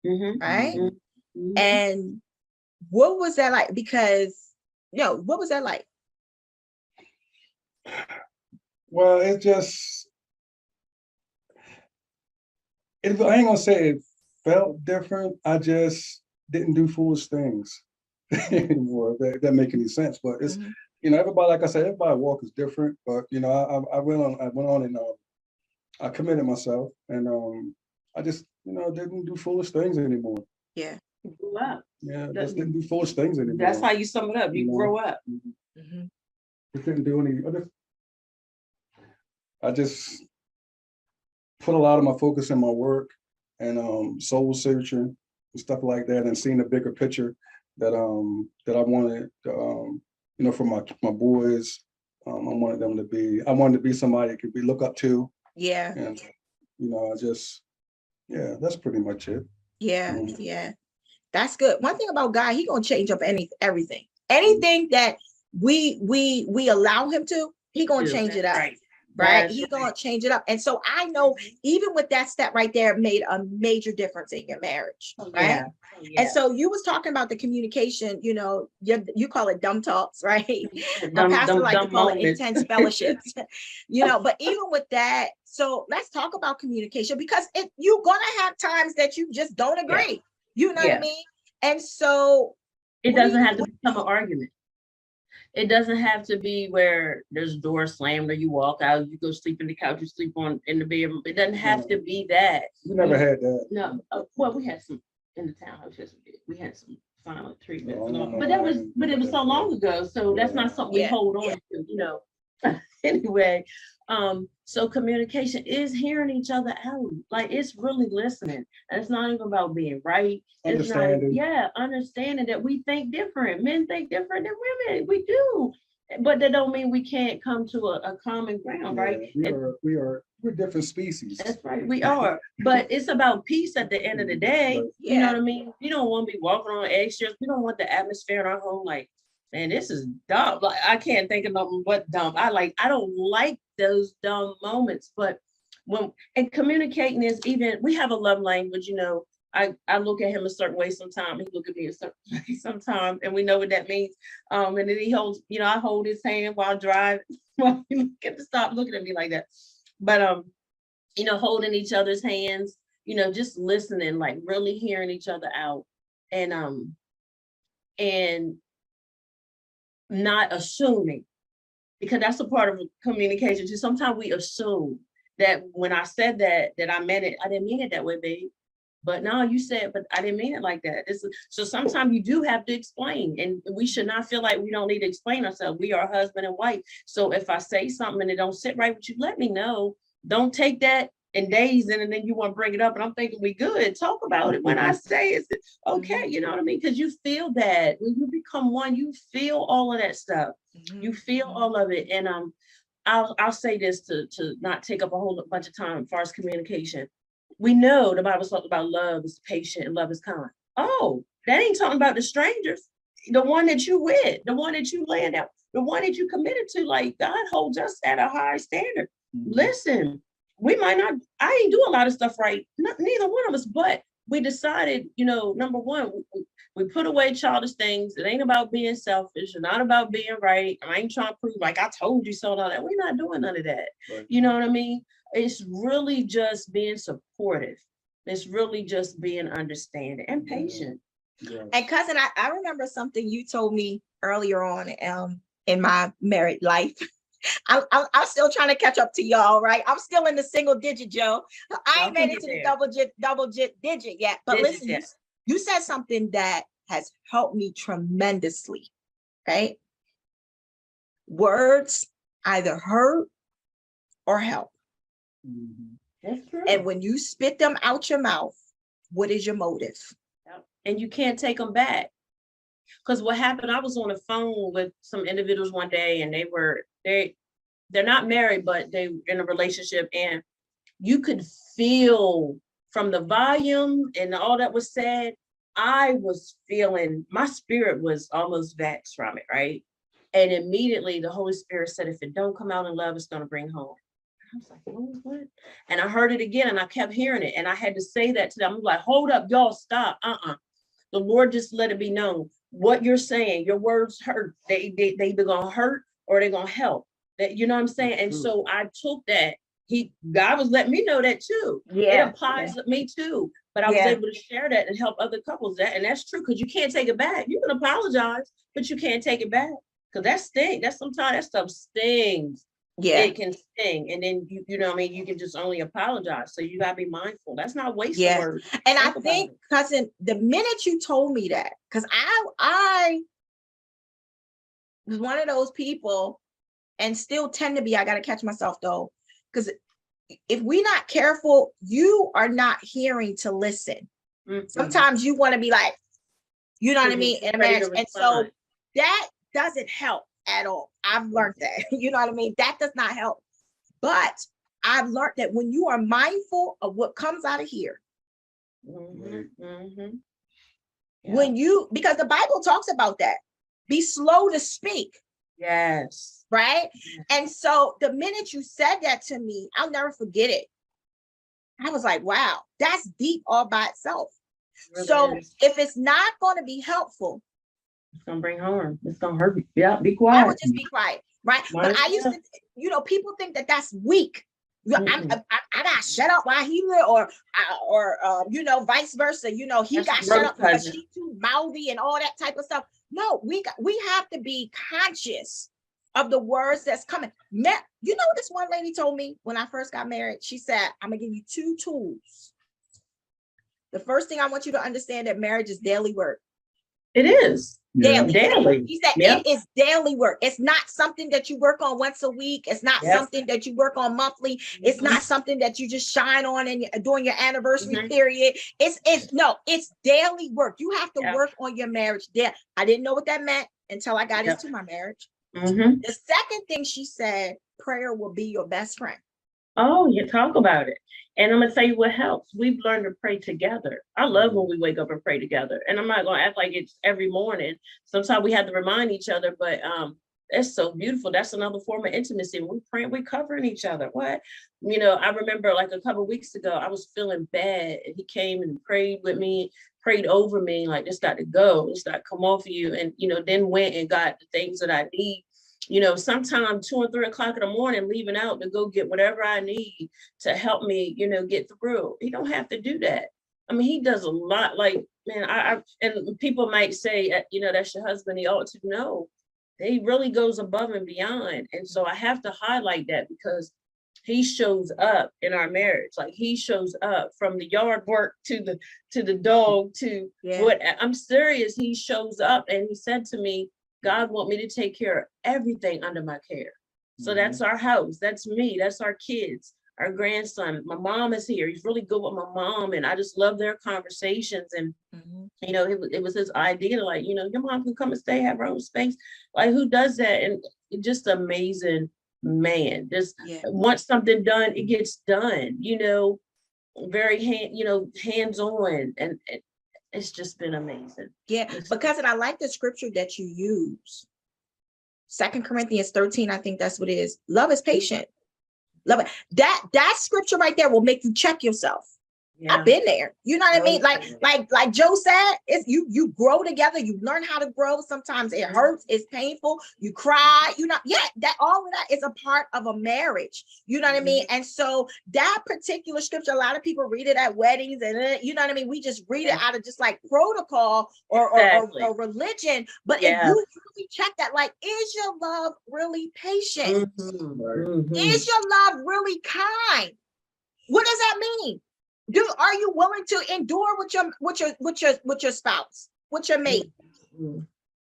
Right? Mm-hmm. And what was that like? Because what was that like? Well, I ain't gonna say it felt different. I just didn't do foolish things. anymore. If that make any sense, but it's Mhm. everybody, like I said, everybody walk is different. But I went on and I committed myself, and I just didn't do foolish things anymore. Yeah. You grew up. Yeah, That- just didn't do foolish things anymore. That's how you sum it up. You You know? grow up. Mhm. Just didn't do any. I just put a lot of my focus in my work and soul searching and stuff like that, and seeing the bigger picture that I wanted for my boys. I wanted to be somebody that could be look up to, Yeah. and that's pretty much it. Yeah. Mhm. Yeah. That's good. One thing about God, he gonna change up everything. Anything that we allow him to, he gonna Dude, change it that's up. right. Right? That's He right. gonna change it up. And so I know even with that step right there made a major difference in your marriage. Oh, Right. yeah. Oh, yeah. And so you was talking about the communication, you call it dumb talks, right? My pastor like to call it intense fellowships, but even with that, so let's talk about communication, because you're gonna have times that you just don't agree. You know what I Yeah. mean? And so It doesn't have to become an argument. It doesn't have to be where there's a door slammed or you walk out, you go sleep in the couch, you sleep in the bedroom. It doesn't have to be that. We never had that. No, well, we had some in the townhouse. Yes, we did. We had some silent treatment, Oh, no, but it was so long ago. So that's not something we Yeah. hold on to, Anyway, so communication is hearing each other out. Like, it's really listening, and it's not even about being right. It's not, understanding that we think different. Men think different than women. We do, but that don't mean we can't come to a common ground, right? We're different species. That's right, we are. But it's about peace at the end of the day. Right. You know what I mean? We don't want to be walking on eggshells. We don't want the atmosphere in our home like, man, this is dumb. Like, I can't think of nothing but dumb. I don't like those dumb moments. But and communicating is even, we have a love language, I look at him a certain way sometimes, he look at me a certain way sometimes, and we know what that means. And then he holds, I hold his hand while driving. Well, he get to stop looking at me like that. But holding each other's hands, just listening, like really hearing each other out, and not assuming, because that's a part of communication too. Sometimes we assume that when I said that I meant it. I didn't mean it that way, babe. But no, you said, but I didn't mean it like that. So sometimes you do have to explain, and we should not feel like we don't need to explain ourselves. We are husband and wife. So if I say something and it don't sit right with you, let me know. Don't take that and days in, and then you want to bring it up, and I'm thinking we good. Talk about it when I say it's okay. You know what I mean? Because you feel that when you become one, you feel all of that stuff. You feel all of it. And I'll say this to not take up a whole bunch of time as far as communication. We know the Bible talks about love is patient and love is kind. Oh, that ain't talking about the strangers, the one that you with, the one that you laying out, the one that you committed to. Like, God holds us at a high standard. Listen, we might not, I ain't do a lot of stuff right, neither one of us, but we decided, number one, we put away childish things. It ain't about being selfish, and not about being right. I ain't trying to prove like I told you so and all that. We're not doing none of that. Right. You know what I mean? It's really just being supportive. It's really just being understanding and patient. Yeah. And cousin, I remember something you told me earlier on in my married life. I'm still trying to catch up to y'all, right? I'm still in the single digit, Joe. I ain't made it to the double digit yet. But listen, you said something that has helped me tremendously, right? Words either hurt or help. Mm-hmm. That's true. And when you spit them out your mouth, what is your motive? And you can't take them back. Because what happened, I was on the phone with some individuals one day, and they're not married, but they in a relationship, and you could feel from the volume and all that was said, I was feeling, my spirit was almost vexed from it, right? And immediately the Holy Spirit said, if it don't come out in love, it's going to bring home. I was like, what? And I heard it again, and I kept hearing it, and I had to say that to them. I'm like, hold up, y'all, stop. The Lord just let it be known. What you're saying, your words hurt. They either gonna hurt or they're gonna help. That, you know what I'm saying? And so I took that. God was letting me know that too. Yeah, it applies to me too. But I was Yeah. able to share that and help other couples. And that's true, because you can't take it back. You can apologize, but you can't take it back. Because that sting, that's sometimes that stuff stings. Yeah. It can sting. And then you know what I mean, you can just only apologize. So you gotta be mindful. That's not wasting Yes. words. And I Think about think, it. cousin, the minute you told me that, because I was one of those people, and still tend to be, I got to catch myself though, because if we're not careful, you are not hearing to listen. Mhm. Sometimes you want to be like, you know what I Mhm. mean, in a Ready to marriage. And so respond. that doesn't help at all. I've learned that. You know what I mean? That does not help. But I've learned that when you are mindful of what comes out of here, Mhm. Mhm. Yeah. when you, because the Bible talks about that, be slow to speak, Yes. right? And so the minute you said that to me, I'll never forget it. I was like, wow, that's deep all by itself. It really So is. if it's not going to be helpful, It's gonna bring harm. It's gonna hurt you. Yeah, be I quiet. would just be quiet, right? Might But as I used well. to, you know, people think that that's weak. You know, Mm-mm. I got shut up while he lived, or you know, vice versa. You know, he That's got shut growth, up because cousin. she too mouthy and all that type of stuff. No, we have to be conscious of the words that's coming. You know, this one lady told me when I first got married. She said, "I'm gonna give you 2 tools. The first thing I want you to understand that marriage is daily work. It is. Yeah. Daily. Daily. He said Yep. it is daily work. It's not something that you work on once a week. It's not Yep. something that you work on monthly. It's not something that you just shine on and during your anniversary Mhm. period. It's daily work. You have to Yep. work on your marriage there. I didn't know what that meant until I got Yep. into my marriage. Mhm. The second thing she said, prayer will be your best friend. Oh, you talk about it. And I'm gonna tell you what helps. We've learned to pray together. I love when we wake up and pray together. And I'm not gonna act like it's every morning. Sometimes we have to remind each other, but it's so beautiful. That's another form of intimacy. When we pray, we're covering each other. What? You know, I remember like a couple of weeks ago, I was feeling bad, and he came and prayed with me, prayed over me, like this got to go, this got to come off of you. And then went and got the things that I need. Sometimes 2 or 3 o'clock in the morning, leaving out to go get whatever I need to help me, get through. He don't have to do that. I mean, he does a lot. Like, man, and people might say, that's your husband. He ought to know. He really goes above and beyond. And so I have to highlight that because he shows up in our marriage. Like he shows up from the yard work to the dog to what I'm serious. He shows up, and he said to me, God want me to take care of everything under my care. So that's our house. That's me. That's our kids, our grandson. My mom is here. He's really good with my mom. And I just love their conversations. And, it was his idea to like, your mom can come and stay, have her own space. Like who does that? And just amazing man. Just once something done, it gets done, very hands-on. And it's just been amazing. Yeah, because I like the scripture that you use. 2 Corinthians 13, I think that's what it is. Love is patient. Love it. That scripture right there will make you check yourself. Yeah. I've been there. You know what I mean? Like Joe said, it's you grow together, you learn how to grow. Sometimes it hurts, it's painful, you cry, that all of that is a part of a marriage. You know what I mean? And so that particular scripture, a lot of people read it at weddings, and you know what I mean? We just read it out of just like protocol or religion. But if you really check that, like, is your love really patient? Is your love really kind? What does that mean? Are you willing to endure with your spouse, with your mate?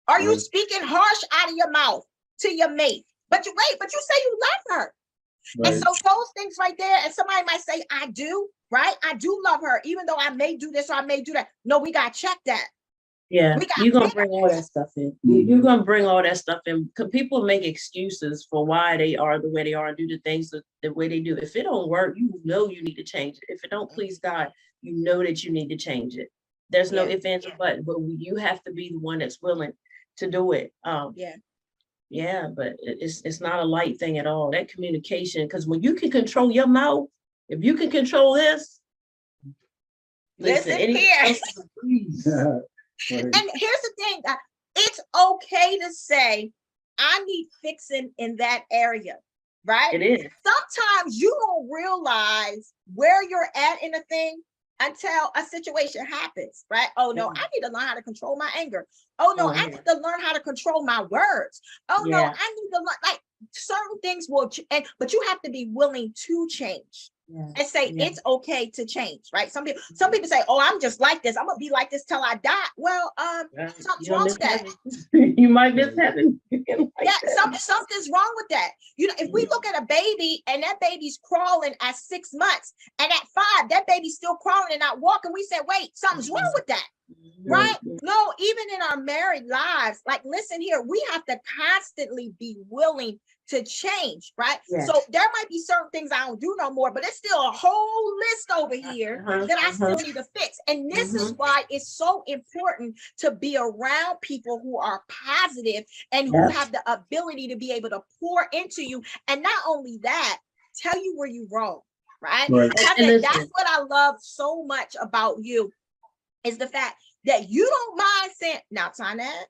Are you speaking harsh out of your mouth to your mate? But you say you love her. Right. And so those things right there, and somebody might say, I do, right? I do love her, even though I may do this or I may do that. No, we got to check that. Yeah, you're going to bring all that stuff in. You're going to bring all that stuff in. Because people make excuses for why they are the way they are and do the things the way they do. If it don't work, you need to change it. If it don't please God, you know that you need to change it. There's no ifs, ands, or buts, but you have to be the one that's willing to do it. Yeah, but it's not a light thing at all. That communication, because when you can control your mouth, if you can control this, listen here. And here's the thing, it's okay to say, I need fixing in that area, right? It is. Sometimes you don't realize where you're at in a thing until a situation happens, right? Oh no, Mhm. I need to learn how to control my anger. Oh no, Oh, I yeah. need to learn how to control my words. Oh no, Yeah. I need to learn, like, certain things will, but you have to be willing to change Yeah. and say Yeah. it's okay to change, right? Some people say, oh, I'm just like this. I'm gonna be like this till I die. Well, Right. something's You'll wrong miss with that. heaven. You might miss heaven. Like Yeah, that. something's wrong with that. You know, if we Yeah. look at a baby and that baby's crawling at 6 months, and at 5, that baby's still crawling and not walking, we say, wait, something's wrong with that, Right. right? No, even in our married lives, like, listen here, we have to constantly be willing to change, right? Yeah. So there might be certain things I don't do no more, but it's still a whole list over here that I still need to fix. And this is why it's so important to be around people who are positive and who Yeah. have the ability to be able to pour into you. And not only that, tell you where you're wrong, right? Right. Cousin, that's what I love so much about you, is the fact that you don't mind saying, now, Tonette,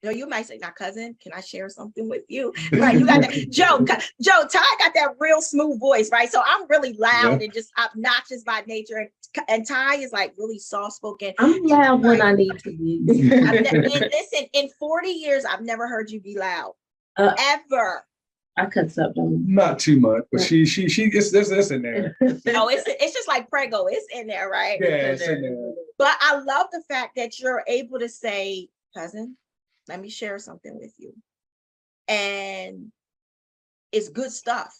no, you might say, now, cousin, can I share something with you? Right, you got that. Joe, Ty got that real smooth voice, right? So I'm really loud and just obnoxious by nature. And Ty is like really soft-spoken. I'm loud when I need to be. And listen, in 40 years, I've never heard you be loud. Ever. I cut something. Not too much, but she it's this in there. Oh, it's just like Prego. It's in there, right? Yeah, it's in there. But I love the fact that you're able to say, cousin, let me share something with you. And it's good stuff.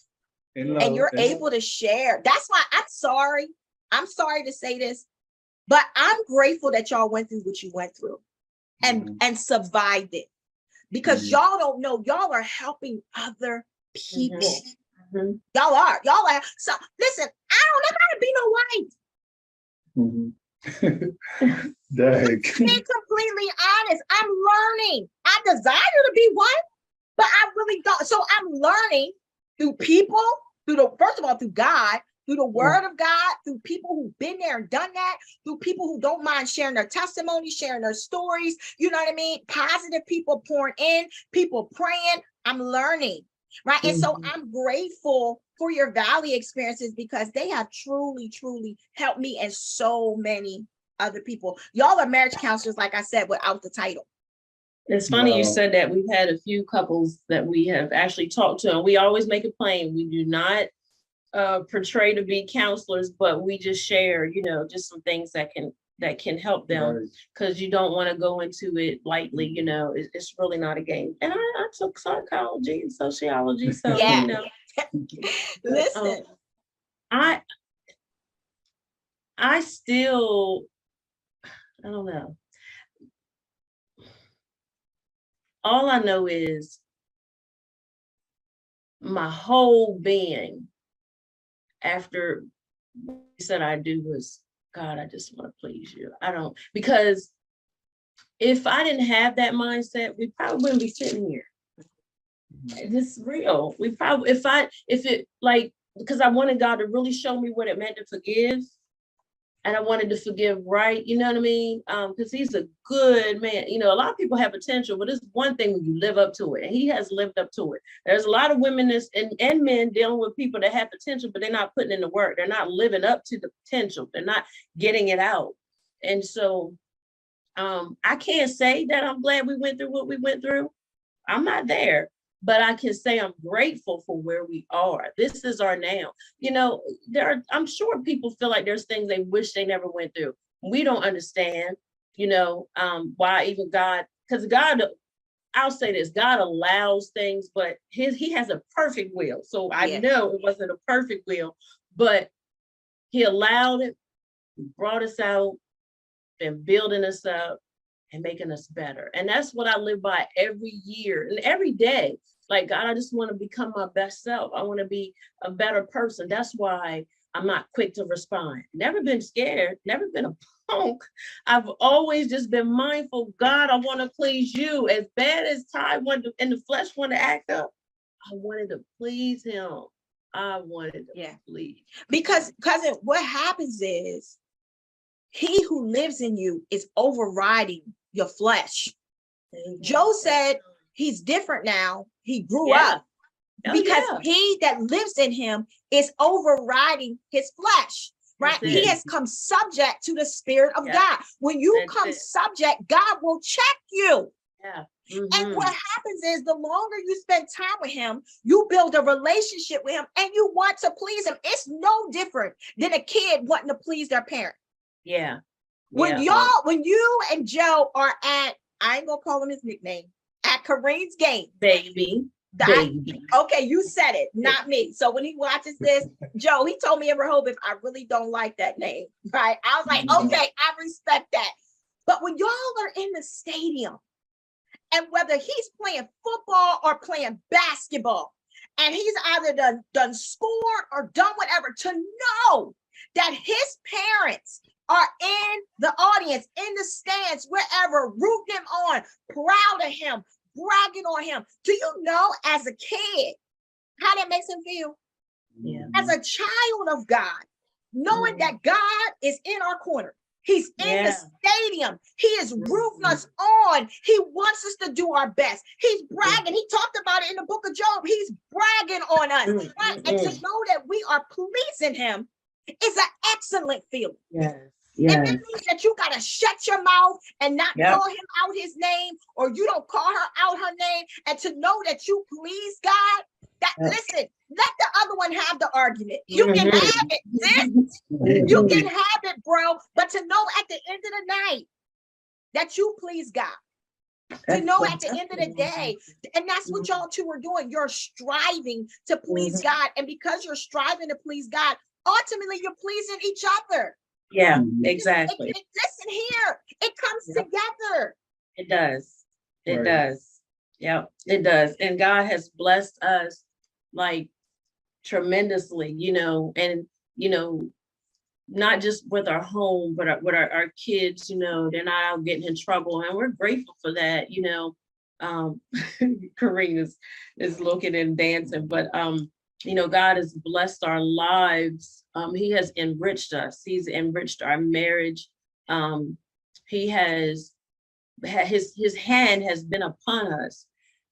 And you're able to share. That's why I'm sorry to say this, but I'm grateful that y'all went through what you went through and survived it. Because y'all don't know, y'all are helping other people. Y'all are. So listen, I don't ever gotta be no wife. Dang. Being completely honest, I'm learning. I desire to be one, but I really don't. So I'm learning through people, first of all, through God, through the word of God, through people who've been there and done that, through people who don't mind sharing their testimonies, sharing their stories, you know what I mean? Positive people pouring in, people praying. I'm learning, right? And so I'm grateful for your Valley experiences, because they have truly, truly helped me and so many other people. Y'all are marriage counselors, like I said, without the title. It's funny you Wow. said that. We've had a few couples that we have actually talked to, and we always make it plain. We do not portray to be counselors, but we just share, just some things that can help them, Right. because you don't want to go into it lightly. It's really not a game. And I took psychology and sociology, so Yeah. Listen, I still, I don't know. All I know is my whole being, after what you said I do, was, God, I just want to please you. Because if I didn't have that mindset, we probably wouldn't be sitting here. It's real. We probably, because I wanted God to really show me what it meant to forgive. And I wanted to forgive right, you know what I mean? Because he's a good man. A lot of people have potential, but it's one thing when you live up to it. And he has lived up to it. There's a lot of women and men dealing with people that have potential, but they're not putting in the work. They're not living up to the potential. They're not getting it out. And so I can't say that I'm glad we went through what we went through. I'm not there. But I can say I'm grateful for where we are. This is our now. I'm sure people feel like there's things they wish they never went through. We don't understand, why even God, because God, I'll say this, God allows things, but he has a perfect will. So I know it wasn't a perfect will, but he allowed it, brought us out, and building us up and making us better. And that's what I live by every year and every day. Like, God, I just want to become my best self. I want to be a better person. That's why I'm not quick to respond. Never been scared, never been a punk. I've always just been mindful. God, I want to please you. As bad as Ty wanted to, in the flesh wanted to act up, I wanted to please him. I wanted to please. Because, cousin, what happens is he who lives in you is overriding your flesh. Joe said he's different now. He grew up. Oh, because yeah. he that lives in him is overriding his flesh. Right? That's He it. has come subject to the Spirit of Yeah. God. When you That's come it. subject, God will check you. Yeah. And Mhm. what happens is the longer you spend time with him, you build a relationship with him and you want to please him. It's no different than a kid wanting to please their parent. Yeah. When Yeah. when you and Joe are at, I ain't gonna call him his nickname, at Kareem's game. Baby. Baby. Okay, you said it, not me. So when he watches this, Joe, he told me in Rehoboth, I really don't like that name, right? I was like, Mhm. okay, I respect that. But when y'all are in the stadium, and whether he's playing football or playing basketball, and he's either done scored or done whatever, to know that his parents are in the audience, in the stands, wherever, rooting him on, proud of him, bragging on him. Do you know, as a kid, how that makes him feel? Yeah. As a child of God, knowing that God is in our corner. He's in the stadium. He is rooting us on. He wants us to do our best. He's bragging. He talked about it in the book of Job. He's bragging on us. Right? And to know that we are pleasing him is an excellent feeling. Yes. And that Yes. means that you got to shut your mouth and not Yep. call him out his name, or you don't call her out her name. And to know that you please God, that Yep. listen, let the other one have the argument. You can Mhm. have it, sis. You can have it, bro. But to know at the end of the night that you please God. To know at the end of the day, and that's what y'all two are doing. You're striving to please God. And because you're striving to please God, ultimately you're pleasing each other. Yeah, Mhm. exactly. Listen here, it comes Yep. together. It does. It Right. does. Yeah, it does. And God has blessed us like tremendously, and not just with our home, but with our kids, they're not out getting in trouble. And we're grateful for that, Kareem is looking and dancing, but God has blessed our lives. He has enriched us. He's enriched our marriage. He has his hand has been upon us,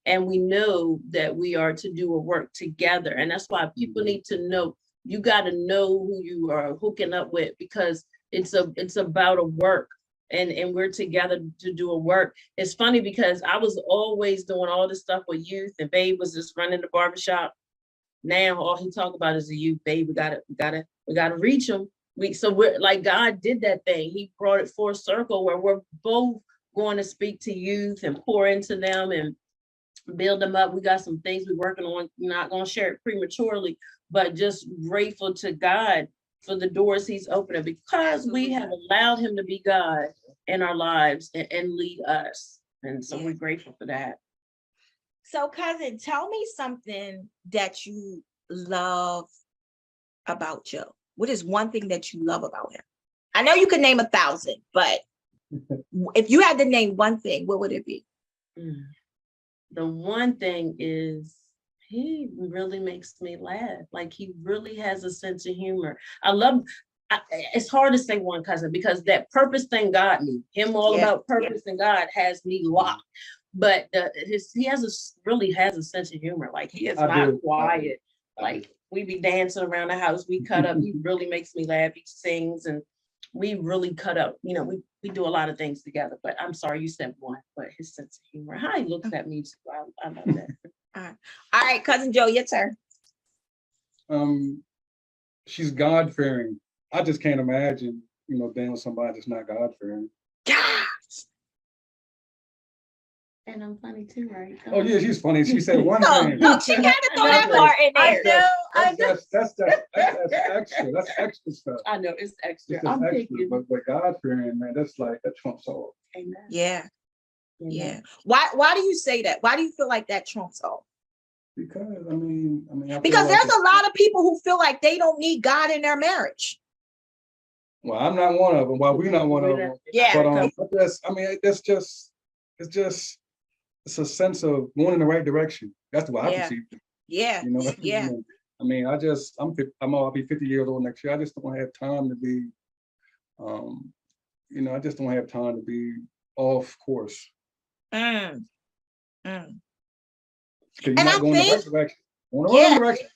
and we know that we are to do a work together. And that's why people need to know, you got to know who you are hooking up with, because it's about a work, and we're together to do a work. It's funny because I was always doing all this stuff with youth, and Babe was just running the barbershop. Now all he talk about is the youth. Babe, we gotta reach them. So we're like, God did that thing. He brought it full circle where we're both going to speak to youth and pour into them and build them up. We got some things we're working on. Not going to share it prematurely, but just grateful to God for the doors he's opening, because we have allowed him to be God in our lives and lead us. And so we're grateful for that. So, cousin, tell me something that you love about Joe. What is one thing that you love about him? I know you could name 1,000, but if you had to name one thing, what would it be? The one thing is he really makes me laugh. Like, he really has a sense of humor. It's hard to say one, cousin, because that purpose thing got me. Him all about purpose and God has me locked. But he really has a sense of humor. Like, he is not quiet. Like, we be dancing around the house, we cut up. He really makes me laugh. He sings, and we really cut up. We do a lot of things together. But I'm sorry, you said one. But his sense of humor, how he looks at me too, I love that. All right, cousin Joe, your turn. She's God-fearing. I just can't imagine, being with somebody that's not God-fearing. And I'm funny too, right? Oh yeah, she's funny. She said one thing. Look, she had to throw that part in there. That's extra. That's extra stuff. I know it's extra. It's just extra. But God-fearing, man, that trumps all. Amen. Yeah. Yeah. Why do you say that? Why do you feel like that trumps all? Because I mean, because there's a lot of people who feel like they don't need God in their marriage. Well, I'm not one of them. Well, we're not one of them. Yeah. But it's a sense of going in the right direction. That's the way I perceive it. Yeah. Yeah. I mean, I'll be 50 years old next year. I just don't have time to be, I just don't have time to be off course. And You're not going in the right direction. Going the Yeah. wrong direction.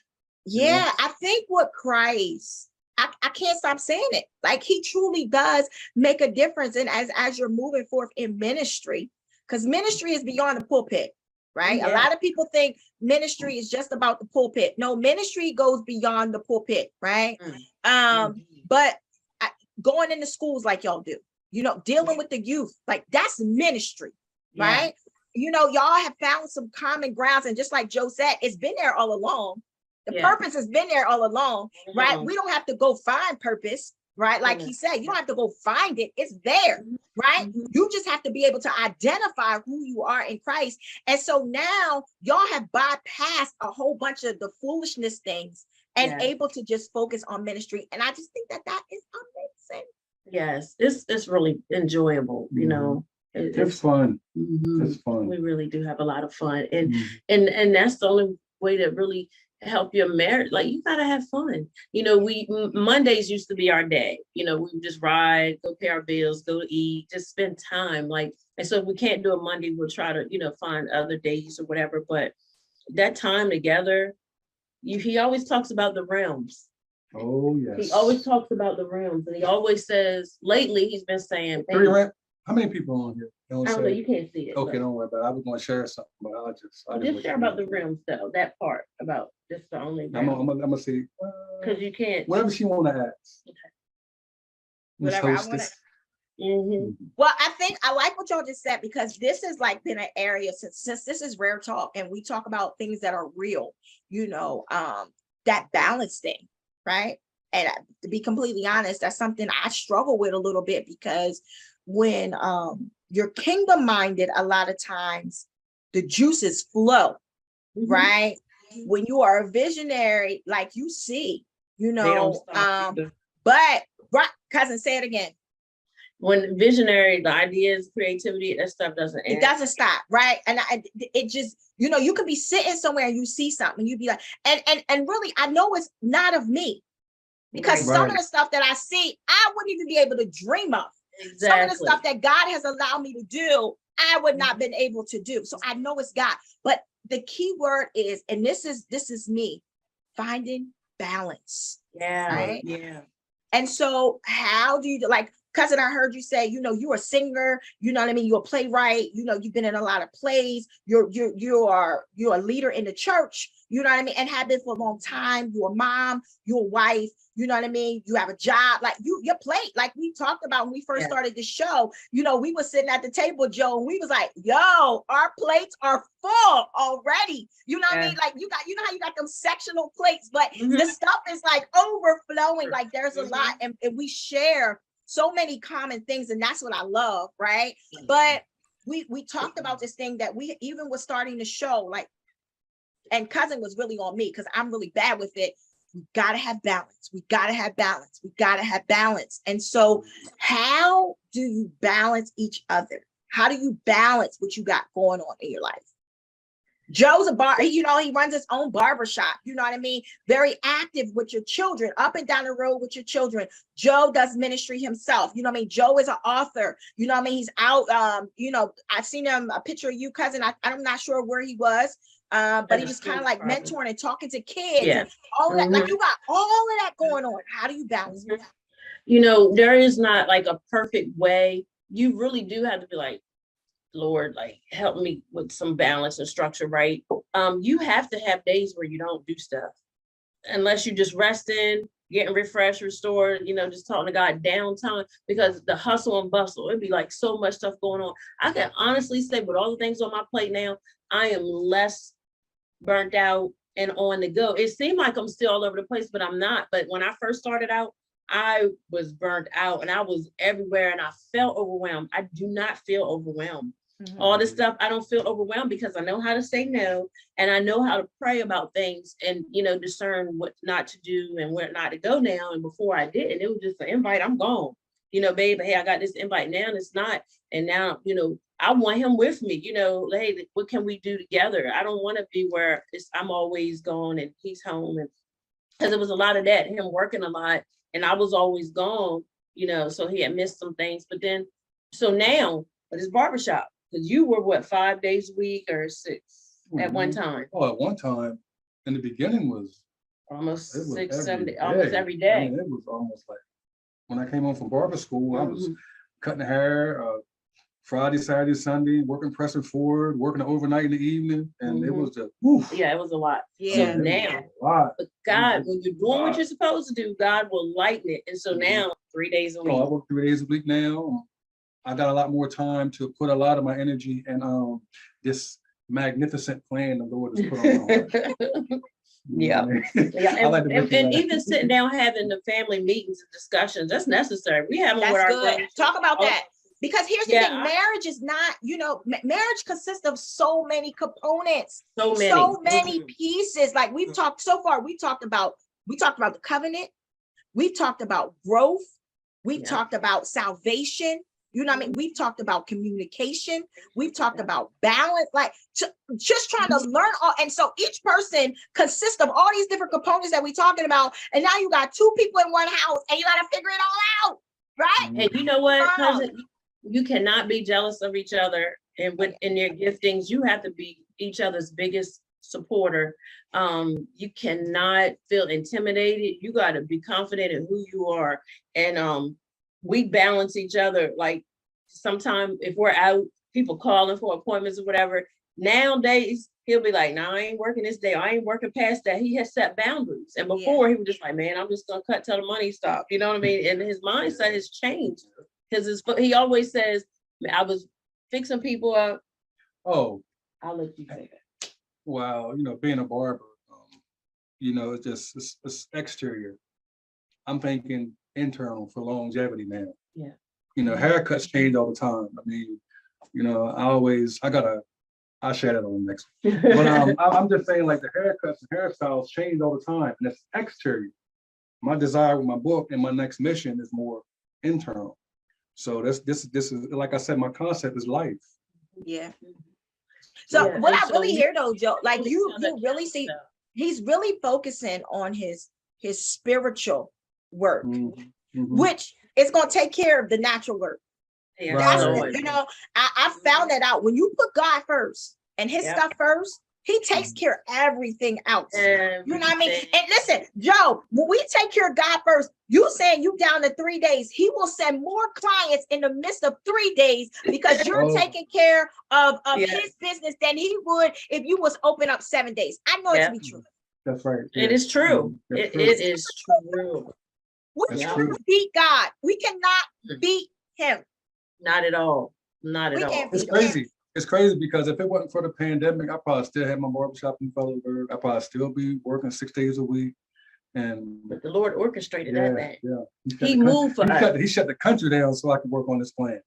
Yeah, I think with Christ, I can't stop saying it. Like he truly does make a difference. And as you're moving forth in ministry, because ministry is beyond the pulpit, right? A Yeah. lot of people think ministry is just about the pulpit. No, ministry goes beyond the pulpit, right? Mhm. But going into schools like y'all do, dealing with the youth, like that's ministry, Yeah. right? Y'all have found some common grounds, and just like Joe said, it's been there all along. The Yeah. purpose has been there all along, right? Mhm. We don't have to go find purpose, right? Like he said, you don't have to go find it. It's there, right? Mhm. You just have to be able to identify who you are in Christ. And so now y'all have bypassed a whole bunch of the foolishness things and Yes. able to just focus on ministry. And I just think that is amazing. Yes, it's really enjoyable, you know. It's fun. Mhm. It's fun. We really do have a lot of fun, and Mhm. and that's the only way to really help your marriage. Like you gotta have fun. Mondays used to be our day. We would just ride, go pay our bills, go eat, just spend time. Like, and so if we can't do a Monday, we'll try to find other days or whatever. But that time together, he always talks about the realms. Oh yes. He always talks about the realms, and he always says. Lately, he's been saying, Three realms. How many people on here? I don't know, you can't see it. Okay, don't worry about it. I was going to share something, but I Just share about the realms, though. That part about just the only I'm realm. gonna see. Because you can't. Whatever she want to ask. Miss Whatever I want Hostess. to. Mhm. Well, I think I like what y'all just said, because this has like been an area since this is Rare Talk and we talk about things that are real, that balance thing, right? And to be completely honest, that's something I struggle with a little bit, because when you're kingdom minded, a lot of times the juices flow, Mhm. right? When you are a visionary, like you see, They don't stop either. but right, cousin, say it again. When visionary, the ideas, creativity, that stuff doesn't end. It doesn't stop, right? And it just, you can be sitting somewhere and you see something, you'd be like, and really, I know it's not of me, because Right. some of the stuff that I see, I wouldn't even be able to dream of. Exactly. Some of the stuff that God has allowed me to do, I would not been able to do. So I know it's God. But the key word is, and this is me, finding balance. Yeah. Right? Yeah. And so how do you, like, cousin, I heard you say, you're a singer, you know what I mean? You're a playwright, you've been in a lot of plays, you're a leader in the church, you know what I mean? And have been for a long time. You're a mom, you're a wife, you know what I mean? You have a job, like your plate, like we talked about when we first started the show, we were sitting at the table, Joe, and we was like, yo, our plates are full already. You know what I mean? Like you know how you got them sectional plates, but the stuff is like overflowing, like there's a lot, and we share so many common things, and that's what I love, right? But we talked about this thing that we even was starting the show, like, and cousin was really on me because I'm really bad with it. We gotta have balance. We gotta have balance. We gotta have balance. And so, how do you balance each other? How do you balance what you got going on in your life? Joe's a bar, he runs his own barbershop, you know what I mean? Very active with your children, up and down the road with your children. Joe does ministry himself, you know what I mean? Joe is an author, you know what I mean? He's out, I've seen him, a picture of you, cousin. I'm not sure where he was, but he was kind of like mentoring and talking to kids and all that. Like you got all of that going on. How do you balance it? There is not like a perfect way. You really do have to be like, Lord, like help me with some balance and structure, right? You have to have days where you don't do stuff unless you just resting, getting refreshed, restored, just talking to God downtime, because the hustle and bustle, it'd be like so much stuff going on. I can honestly say with all the things on my plate now, I am less burnt out and on the go. It seemed like I'm still all over the place, but I'm not. But when I first started out, I was burnt out and I was everywhere and I felt overwhelmed. I do not feel overwhelmed. All this stuff, I don't feel overwhelmed because I know how to say no, and I know how to pray about things and, discern what not to do and where not to go now. And before I didn't, it was just an invite, I'm gone. Babe, hey, I got this invite now and it's not. And now, I want him with me, hey, what can we do together? I don't want to be where I'm always gone and he's home. And because it was a lot of that, him working a lot and I was always gone, so he had missed some things. But then, so now, but it's barbershop. Because you were 5 days a week or 6 at one time? Oh, at one time, in the beginning was Almost it was 6, 7, every almost day. every I day. mean, it was almost like when I came home from barber school, I was Mhm. cutting hair Friday, Saturday, Sunday, working pressing forward, working overnight in the evening, and it Mhm. was just woof. Yeah, it was a lot. Yeah. So It was now, a lot. but God, Mhm. when you're doing what you're supposed to do, God will lighten it. And so Mhm. now 3 days a So I week. work 3 days a week now. I got a lot more time to put a lot of my energy in this magnificent plan the Lord has put on my heart. Yeah. Yeah, I like to make you and laugh. even sitting down having the family meetings and discussions, that's necessary. We have them with That's our good. grandchildren. Talk about Oh, that. Because here's the Yeah, thing, marriage is not, marriage consists of so many components, so many. so many Mhm. pieces. Like we've talked so far, we talked about the covenant, we've talked about growth, we've Yeah. talked about salvation. You know what I mean? We've talked about communication. We've talked Yeah. about balance, like just trying to learn all. And so each person consists of all these different components that we're talking about. And now you got two people in one house and you got to figure it all out, right? And you know what, Wow. cousin, you cannot be jealous of each other, and in your giftings, you have to be each other's biggest supporter. You cannot feel intimidated. You got to be confident in who you are. And we balance each other. Like sometimes if we're out, people calling for appointments or whatever, nowadays he'll be like, no, I ain't working this day. I ain't working past that. He has set boundaries. And before he was just like, man, I'm just gonna cut till the money stop. You know what I mean? And his mindset has changed. Because he always says, I was fixing people up. Oh, I'll let you say that. wow. Being a barber, it's just it's exterior. I'm thinking internal for longevity now. Yeah. Haircuts change all the time. I mean, I'll share that on the next one. But I'm just saying, like, the haircuts and hairstyles change all the time, and it's exterior. My desire with my book and my next mission is more internal. So this is, like I said, my concept is life. Yeah. So Yeah, what and I so really we- hear though, Joe, like you Each other really counts, see though. he's really focusing on his spiritual work, Mhm, mhm. which is going to take care of the natural work. Yeah, That's Right. Lord. I found that out. When you put God first and his Yep. stuff first, he takes care of everything else. You know what I mean? Everything. And listen, Joe, when we take care of God first, you saying you down to 3 days, he will send more clients in the midst of 3 days because you're Oh. taking care of Yeah. his business than he would if you was open up 7 days. I know it to be true. That's right. It is true. That's It true. is true. We That's cannot true. beat God. We cannot beat him. Not at all. Not We at all. can't It's beat crazy. It's crazy because if it wasn't for the pandemic, I probably still had my barbershop in Fellowburg. I probably still be working 6 days a week. And But the Lord orchestrated yeah, that thing. yeah. He moved for us. He shut the country down so I could work on this plan.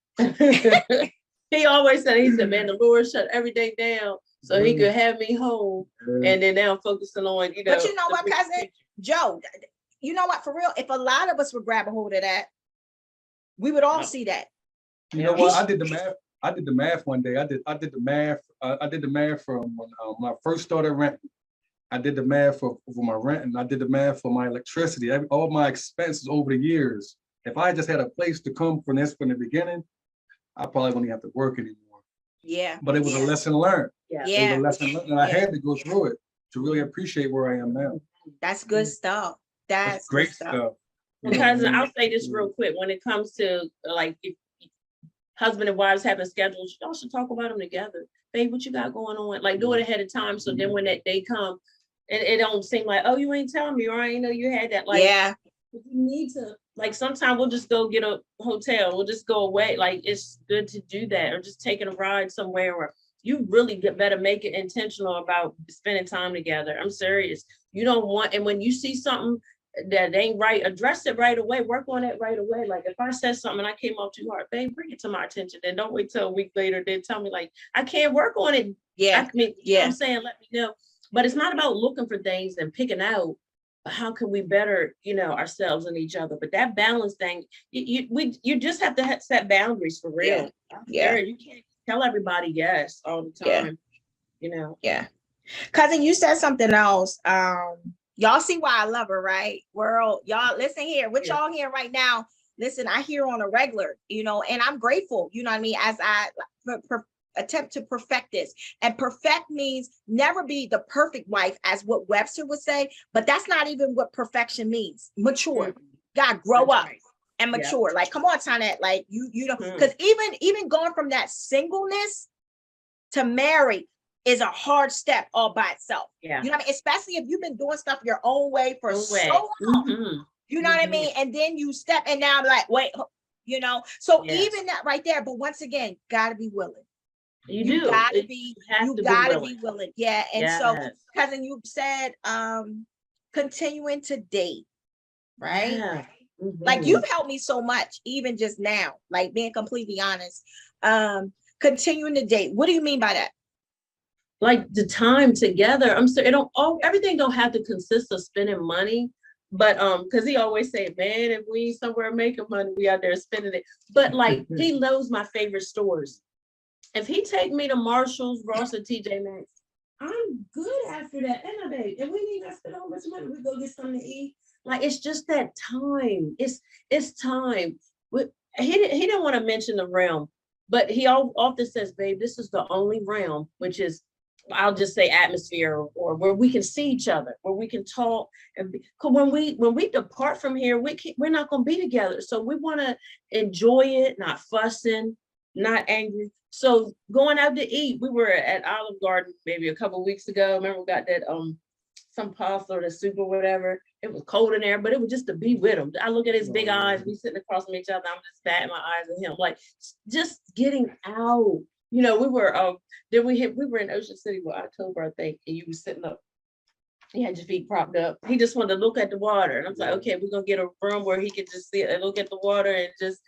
He always said, he said, man, the Lord shut everything down so he could have me home. Yeah. And then now focusing on, But you know the what, big cousin? picture. Joe, you know what, for real, if a lot of us would grab a hold of that, we would all Yeah. see that. You know Yeah. what? I did the math one day. I did the math. I did the math from when I first started renting. I did the math for my rent, and I did the math for my electricity. All my expenses over the years. If I just had a place to come from the beginning, I probably wouldn't have to work anymore. Yeah. But it was yeah. a lesson learned. Yeah. It was Yeah. a lesson learned, and I Yeah. had to go through it to really appreciate where I am now. That's good stuff. That's That's great good stuff. stuff. You know Because what I mean? I'll say this real quick, when it comes to like if husband and wives having schedules, y'all should talk about them together. Babe, what you got going on? Like do it ahead of time. So then when that day come, it don't seem like, oh, you ain't telling me, or I ain't know you had that. Like Yeah. you need to, like sometimes we'll just go get a hotel, we'll just go away. Like it's good to do that, or just taking a ride somewhere, or you really better make it intentional about spending time together. I'm serious. You don't want, and when you see something that ain't right, address it right away, work on it right away. Like if I said something and I came off too hard, babe, bring it to my attention. Then don't wait till a week later, then tell me like, I can't work on it. Yeah. I mean, you know what Yeah. I'm saying? Let me know. But it's not about looking for things and picking out, but how can we better, ourselves and each other? But that balance thing, you just have to set boundaries for real. Yeah. You can't tell everybody yes all the Yeah. time. Yeah. Cousin, you said something else. Y'all see why I love her, right? World, y'all listen here. What Yeah. y'all hear right now? Listen, I hear on a regular, and I'm grateful, you know what I mean? As I attempt to perfect this. And perfect means never be the perfect wife, as what Webster would say, but that's not even what perfection means. Mature. God, grow That's up right. and mature. Like, come on, Tonette. Like you know, Mhm. because even going from that singleness to marry is a hard step all by itself. Yeah. You know what I mean? Especially if you've been doing stuff your own way for No so way. long. Mhm. You know what I Mhm. mean? And then you step, and now I'm like, wait, you know. So Yes. even that right there, but once again, gotta be willing. You You do. gotta be, You have you to be gotta willing. be willing. Yeah. And so, Yes. cousin, you said continuing to date, right? Yeah. Like Mhm. you've helped me so much, even just now, like being completely honest. Continuing to date. What do you mean by that? Like the time together. I'm sorry, it don't everything don't have to consist of spending money. But because he always say, man, if we ain't somewhere making money, we out there spending it. But like he knows my favorite stores. If he take me to Marshalls, Ross, and TJ Maxx, I'm good after that. And we need to spend how much money. We go get something to eat. Like it's just that time. It's time. He didn't want to mention the realm, but he often says, babe, this is the only realm, which is, I'll just say atmosphere, or where we can see each other, where we can talk. And because when we depart from here, we're not going to be together. So we want to enjoy it, not fussing, not angry. So going out to eat, we were at Olive Garden maybe a couple of weeks ago. Remember we got that some pasta or the soup or whatever. It was cold in there, but it was just to be with him. I look at his big eyes, we sitting across from each other. I'm just batting my eyes at him, like just getting out. You know, we were we were in Ocean City for October, I think, and you were sitting up. He had your feet propped up. He just wanted to look at the water, and I was like, okay, we're gonna get a room where he could just sit and look at the water and just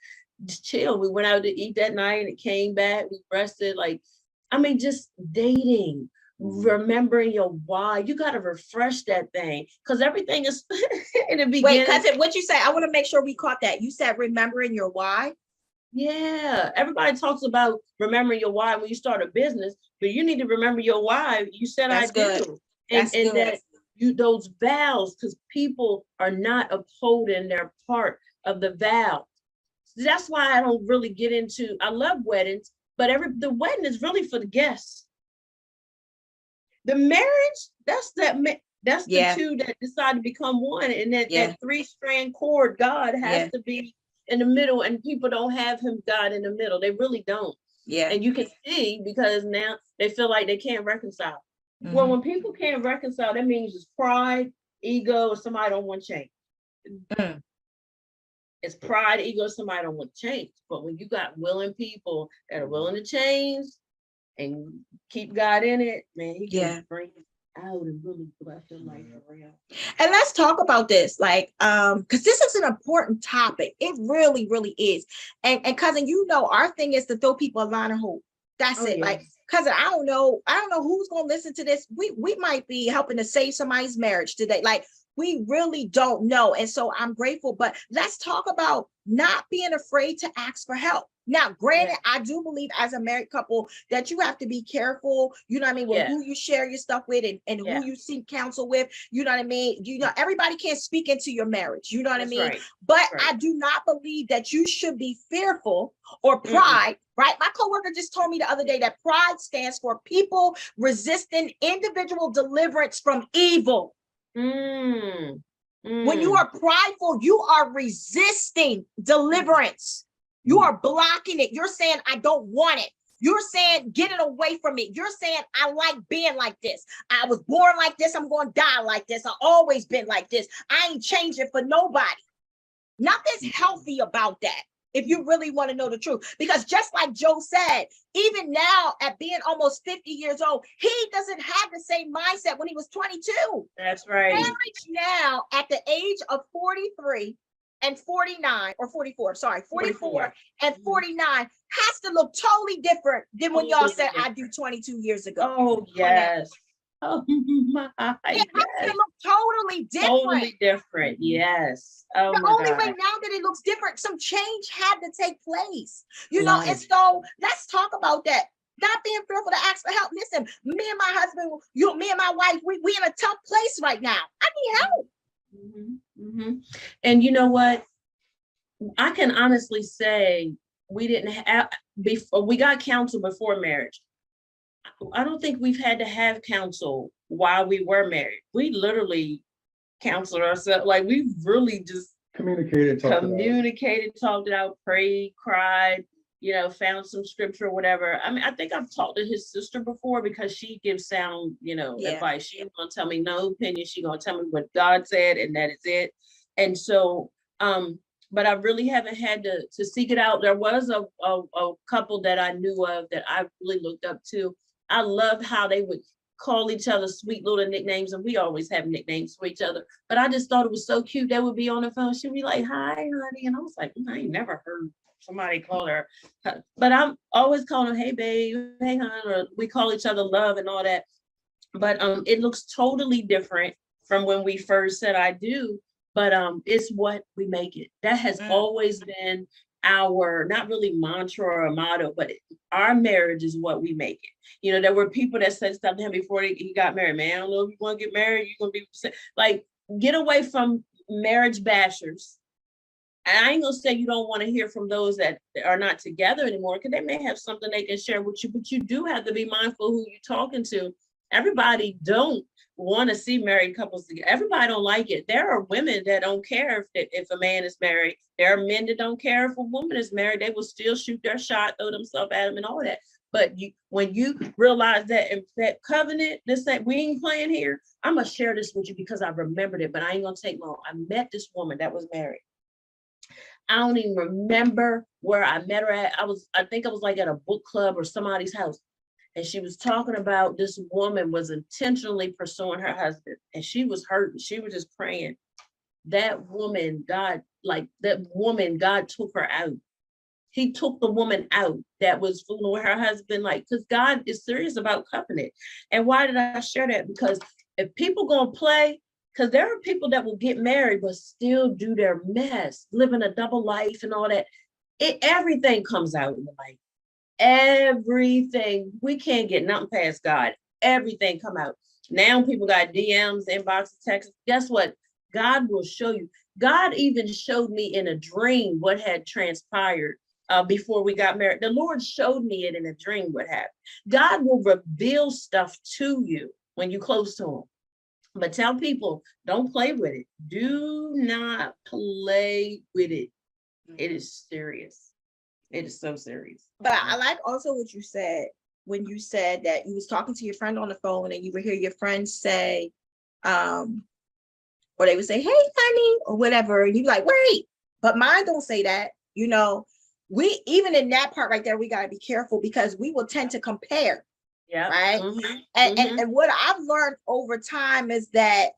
chill. We went out to eat that night and came back. We rested. Like, I mean, just dating, remembering your why. You got to refresh that thing because everything is in the beginning. Wait, cousin, what you say? I want to make sure we caught that. You said remembering your why. Yeah, everybody talks about remembering your why when you start a business, but you need to remember your why. You said That's I good. do, That's and good. that you those vows, because people are not upholding their part of the vow. That's why I don't really get into. I love weddings, but the wedding is really for the guests. The marriage, that's Yeah. the two that decide to become one, and that Yeah. 3-strand cord, God has Yeah. to be in the middle, and people don't have him, God, in the middle. They really don't. Yeah. And you can see because now they feel like they can't reconcile. Well, Mhm. when people can't reconcile, that means it's pride, ego, or somebody don't want change. Mm. It's pride, ego, somebody don't want to change. But when you got willing people that are willing to change and keep God in it, man, he Yeah. can bring it out and really bless your life around. And let's talk about this, like, because this is an important topic. It really, really is. And cousin, you know, our thing is to throw people a line of hope. That's it. Yeah. Like, cousin, I don't know who's gonna listen to this. We might be helping to save somebody's marriage today. Like, we really don't know. And so I'm grateful. But let's talk about not being afraid to ask for help. Now, granted, I do believe as a married couple that you have to be careful, you know what I mean, with who you share your stuff with and who you seek counsel with, you know what I mean? You know, everybody can't speak into your marriage, you know what I mean? Right. But I do not believe that you should be fearful or pride, right? My coworker just told me the other day that pride stands for people resisting individual deliverance from evil. When you are prideful, you are resisting deliverance. You are blocking it. You're saying, I don't want it. You're saying, get it away from me. You're saying, I like being like this. I was born like this. I'm going to die like this. I've always been like this. I ain't changing for nobody. Nothing's healthy about that. If you really want to know the truth, because just like Joe said, even now at being almost 50 years old, he doesn't have the same mindset when he was 22. That's right. Marriage now at the age of 43 and 49 or 44, 44 and 49 has to look totally different than when y'all said I do 22 years ago. Oh, yes. Oh my, it has to look totally different. Totally different, yes. Oh, the my only God. way now that it looks different, some change had to take place, you know. And so let's talk about that. Not being fearful to ask for help. Listen, me and my husband, me and my wife, we in a tough place right now. I need help. And you know what? I can honestly say we didn't have, before we got counsel before marriage. I don't think we've had to have counsel while we were married. We literally counseled ourselves. Like we really just Communicated, talked it out, prayed, cried, found some scripture or whatever. I mean, I think I've talked to his sister before because she gives sound, Yeah. advice. She's gonna tell me no opinion. She's gonna tell me what God said, and that is it. And so, but I really haven't had to seek it out. There was a couple that I knew of that I really looked up to. I loved how they would call each other sweet little nicknames, and we always have nicknames for each other. But I just thought it was so cute. They would be on the phone. She'd be like, "Hi, honey," and I was like, I ain't never heard somebody call her. But I'm always calling her, "Hey, babe," "Hey, hon," or we call each other love and all that. But it looks totally different from when we first said I do. But it's what we make it. That has always been our, not really mantra or a motto, but our marriage is what we make it. There were people that said stuff to him before he got married. "Man, I don't know if you want to get married, you're going to be like," get away from marriage bashers. And I ain't gonna say you don't want to hear from those that are not together anymore, because they may have something they can share with you, but you do have to be mindful who you're talking to. Everybody don't want to see married couples together. Everybody don't like it. There are women that don't care if a man is married. There are men that don't care if a woman is married. They will still shoot their shot, throw themselves at him and all that. But when you realize that covenant, we ain't playing here. I'm gonna share this with you because I remembered it, but I ain't gonna take long. I met this woman that was married. I don't even remember where I met her at. I think I was like at a book club or somebody's house. And she was talking about this woman was intentionally pursuing her husband, and she was hurting. She was just praying. That woman, God took her out. He took the woman out that was fooling with her husband, because God is serious about covenant. And why did I share that? Because if people gonna play, because there are people that will get married but still do their mess, living a double life and all that. Everything comes out in the light. Everything. We can't get nothing past God. Everything come out. Now people got DMs, inboxes, texts. Guess what? God will show you. God even showed me in a dream what had transpired before we got married. The Lord showed me it in a dream what happened. God will reveal stuff to you when you're close to him. But tell people, don't play with it. Do not play with it. It is serious. It is so serious. But I like also what you said when you said that you was talking to your friend on the phone and you would hear your friend say, or they would say, "Hey, honey," or whatever. And you like, wait, but mine don't say that. We, even in that part right there, we got to be careful because we will tend to compare. Yeah. Right. Mm-hmm. And what I've learned over time is that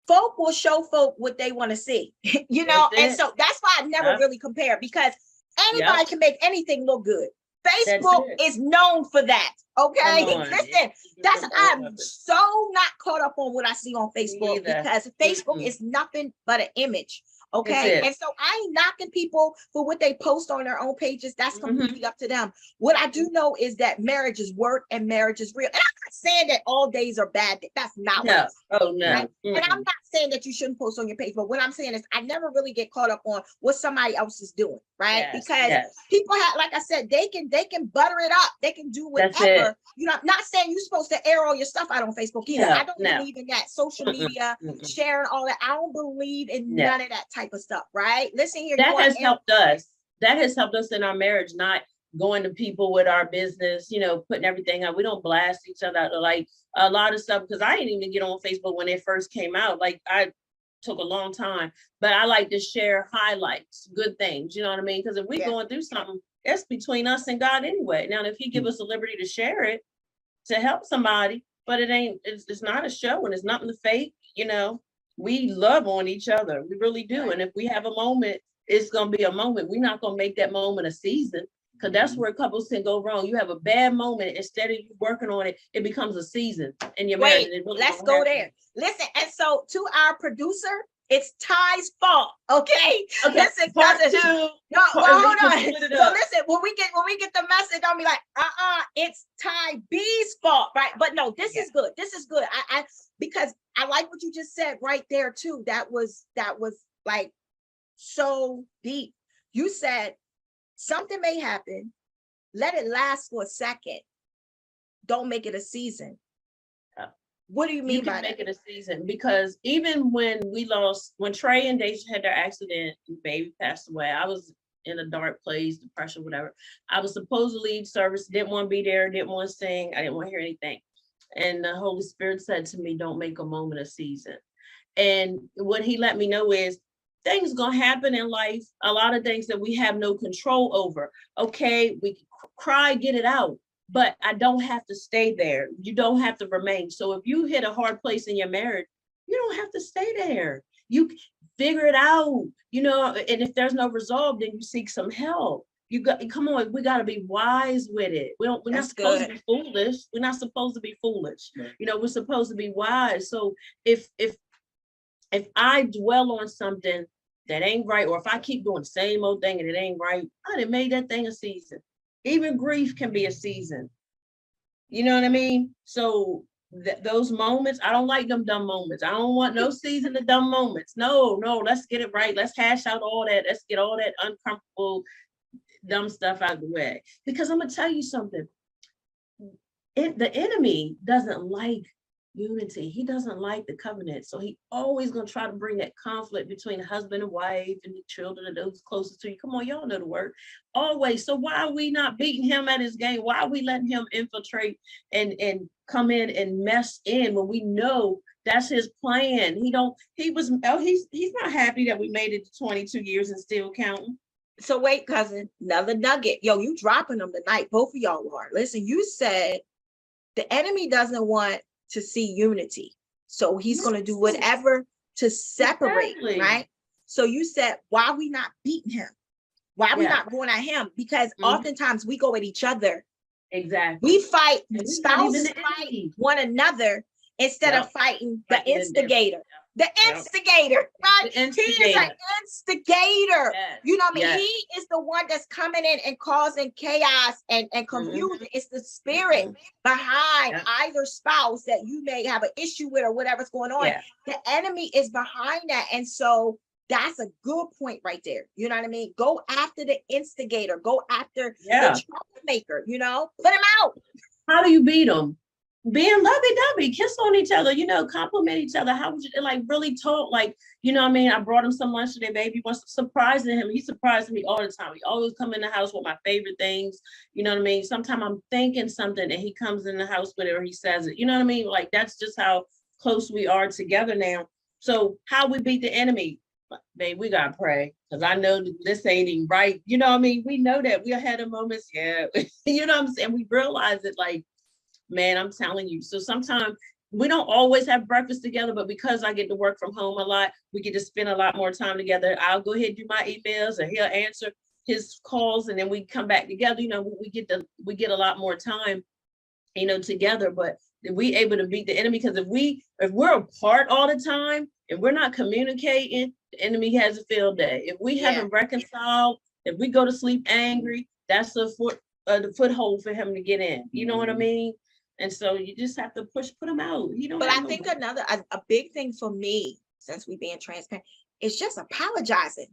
folk will show folk what they want to see, and so that's why I never really compare, because anybody can make anything look good. Facebook is known for that. Okay. Listen, I'm so not caught up on what I see on Facebook because Facebook is nothing but an image. Okay. And so I ain't knocking people for what they post on their own pages. That's completely up to them. What I do know is that marriage is work and marriage is real. And I'm not saying that all days are bad. That's not what I'm saying. Oh, no. Right? And I'm not saying that you shouldn't post on your page, but what I'm saying is I never really get caught up on what somebody else is doing, right? Because people have, like I said, they can butter it up. They can do whatever. I'm not saying you're supposed to air all your stuff out on Facebook either. I don't believe in that social media, sharing all that. I don't believe in none of that type of stuff, right? Listen here. That has helped us. That has helped us in our marriage, not going to people with our business, putting everything out. We don't blast each other out, like a lot of stuff, because I didn't even get on Facebook when it first came out. Like I took a long time, but I like to share highlights, good things, you know what I mean? Because if we're going through something, it's between us and God anyway. Now, if he give us the liberty to share it, to help somebody, but it's not a show and it's nothing to fake, we love on each other. We really do. Right. And if we have a moment, it's going to be a moment. We're not going to make that moment a season, because that's where couples can go wrong. You have a bad moment. Instead of you working on it, it becomes a season in your marriage. Really, let's go there. Listen, and so to our producer, it's Ty's fault. Okay. Listen, part two. No, hold on. So listen, when we get the message, I'll be like, it's Ty B's fault, right? But no, this is good. This is good. I because I like what you just said right there too. That was like so deep. You said something may happen. Let it last for a second. Don't make it a season. Yeah. What do you mean You can by make that? it a season, because even when Trey and Deja had their accident and baby passed away, I was in a dark place, depression, whatever. I was supposed to lead service, didn't want to be there, didn't want to sing, I didn't want to hear anything. And the Holy Spirit said to me, don't make a moment a season. And what he let me know is things gonna happen in life, a lot of things that we have no control over. Okay, we can cry, get it out, but I don't have to stay there. You don't have to remain. So if you hit a hard place in your marriage, you don't have to stay there. You figure it out, and if there's no resolve, then you seek some help. You got, come on, we got to be wise with it. We're not That's supposed good. to be foolish. We're not supposed to be foolish. Right. We're supposed to be wise. So if I dwell on something that ain't right, or if I keep doing the same old thing and it ain't right, I done made that thing a season. Even grief can be a season. You know what I mean? So those moments, I don't like them dumb moments. I don't want no season of dumb moments. No, let's get it right. Let's hash out all that. Let's get all that uncomfortable, dumb stuff out of the way. Because I'm gonna tell you something. The enemy doesn't like unity. He doesn't like the covenant. So he always gonna try to bring that conflict between husband and wife and the children and those closest to you. Come on, y'all know the word. Always. So why are we not beating him at his game? Why are we letting him infiltrate and come in and mess in when we know that's his plan? He's not happy that we made it to 22 years and still counting. So wait, cousin, another nugget. Yo, you dropping them tonight. Both of y'all are. Listen, you said the enemy doesn't want to see unity. So he's going to do whatever to separate, Exactly. right? So you said, why are we not beating him? Why are we not going at him? Because oftentimes we go at each other. Exactly. We fight, And it's not even spouses the fight enemy. one another instead of fighting the Fighting in there. instigator. The instigator, right? The He is instigator. an instigator. Yes. You know what I mean? Yes. He is the one that's coming in and causing chaos and confusion. It's the spirit behind either spouse that you may have an issue with or whatever's going on. Yeah. The enemy is behind that. And so that's a good point right there. You know what I mean? Go after the instigator. Go after the troublemaker, put him out. How do you beat them? Being lovey-dovey, kiss on each other, compliment each other. How would you really talk? Like, I brought him some lunch today, baby. Was surprising him. He surprised me all the time. He always come in the house with my favorite things. You know what I mean? Sometimes I'm thinking something and he comes in the house with it or he says it. You know what I mean? Like, that's just how close we are together now. So how we beat the enemy? Babe, we gotta pray, because I know this ain't even right. You know what I mean? We know that we had a moments, you know what I'm saying? We realize it, like, man, I'm telling you. So sometimes we don't always have breakfast together, but because I get to work from home a lot, we get to spend a lot more time together. I'll go ahead and do my emails and he'll answer his calls, and then we come back together. We get a lot more time, together. But we able to beat the enemy, because if we're apart all the time and we're not communicating, the enemy has a field day. If we haven't reconciled, if we go to sleep angry, that's the foothold for him to get in. You know what I mean? And so you just have to put him out. But I think a big thing for me, since we being transparent, is just apologizing.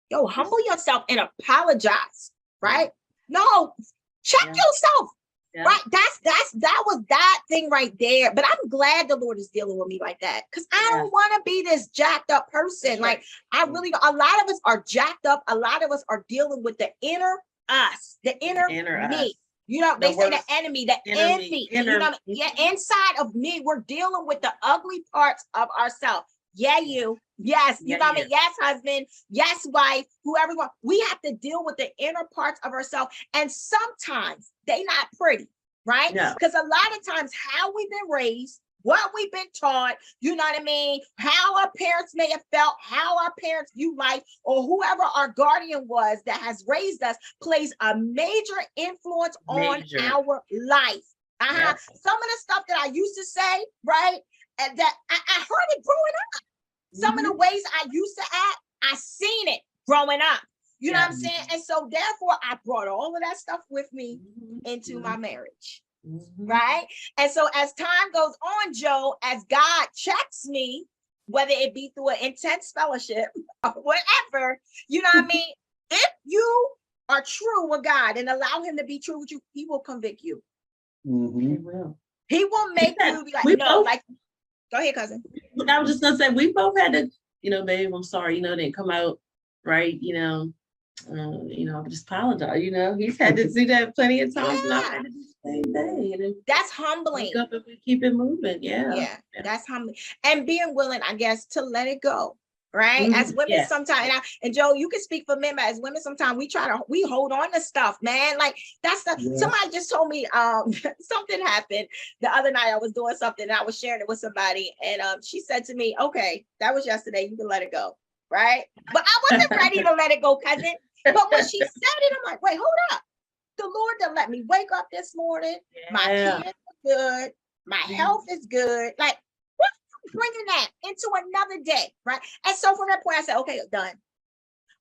Yo, humble yourself and apologize, right? No, check yourself. Yeah. Right. That was that thing right there. But I'm glad the Lord is dealing with me like that, because I don't want to be this jacked up person. Like, a lot of us are jacked up. A lot of us are dealing with the inner us, the inner me. Us. They say the enemy, the envy. Inside of me, we're dealing with the ugly parts of ourselves. Yeah, you. Yes, you know what I mean? Yes, husband. Yes, wife. Whoever you want. We have to deal with the inner parts of ourselves. And sometimes they not pretty, right? Because a lot of times how we've been raised, what we've been taught, you know what I mean? How our parents may have felt, how our parents view life, or whoever our guardian was that has raised us plays a major influence on our life. Yes. Some of the stuff that I used to say, right? And that I heard it growing up. Some of the ways I used to act, I seen it growing up. You know what I'm saying? And so therefore I brought all of that stuff with me into my marriage. Right? And so as time goes on, Joe, as God checks me, whether it be through an intense fellowship or whatever, you know what I mean? If you are true with God and allow him to be true with you, he will convict you. Mhm. They will. He will make Yeah, you be like, we no, both- like, go ahead, cousin. I was just gonna say, we both had to, babe, I'm sorry, didn't come out right, just apologize, he's had to do that plenty of times, and I've had to do the same thing, and then That's wake humbling. up and we keep it moving, Yeah, that's humbling. And being willing, I guess, to let it go. Right. Mhm, As women, yes. sometimes, and Joe, you can speak for men, but as women, sometimes we hold on to stuff, man. Like that's the Yes. somebody just told me something happened the other night. I was doing something and I was sharing it with somebody, and she said to me, okay, that was yesterday, you can let it go. Right. But I wasn't ready to let it go, cousin. But when she said it, I'm like, wait, hold up. The Lord done let me wake up this morning. My kids are good. My health is good. Like, what bringing that into another day, right? And so from that point, I said, okay, done.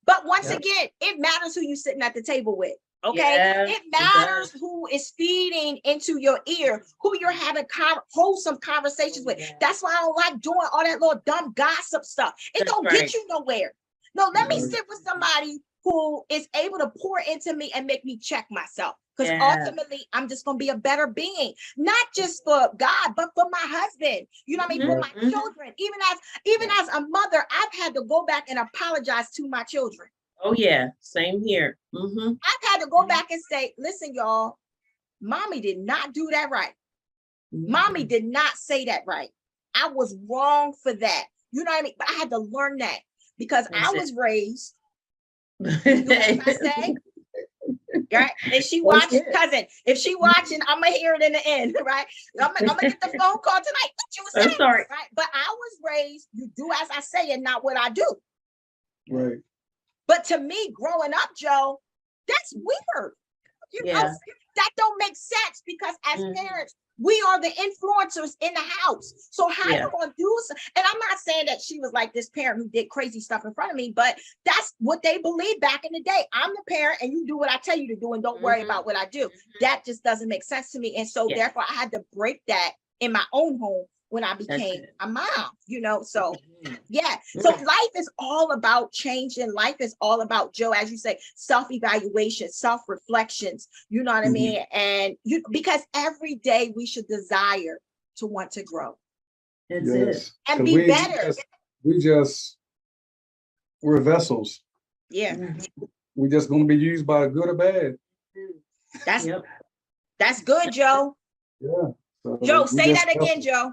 But once again, it matters who you sitting at the table with. Okay, it matters who is feeding into your ear, who you're having wholesome conversations with. That's why I don't like doing all that little dumb gossip stuff. It don't get you nowhere. No, let me sit with somebody who is able to pour into me and make me check myself. Because ultimately, I'm just going to be a better being, not just for God, but for my husband. You know what I mean? For my children. Even as a mother, I've had to go back and apologize to my children. Oh, yeah. Same here. Mm-hmm. I've had to go back and say, listen, y'all, mommy did not do that right. Mm-hmm. Mommy did not say that right. I was wrong for that. You know what I mean? But I had to learn that because I was raised. You know what I say? Right? If she watching, cousin, if she watching, I'm gonna hear it in the end, right? I'm gonna get the phone call tonight. What you were saying, sorry. Right? But I was raised, you do as I say and not what I do. Right. But to me, growing up, Joe, that's weird. You know, that don't make sense because as parents, we are the influencers in the house. So how you gonna do so? And I'm not saying that she was like this parent who did crazy stuff in front of me, but that's what they believed back in the day. I'm the parent and you do what I tell you to do and don't worry about what I do. That just doesn't make sense to me. And so therefore I had to break that in my own home when I became a mom, so so life is all about changing. Life is all about, Joe, as you say, self-evaluation, self-reflections, you know what I mean? And because every day we should desire to want to grow. That's it. And be better. We're vessels. Yeah. We're just going to be used by good or bad. That's good, Joe. Yeah. So Joe, say that again, Joe.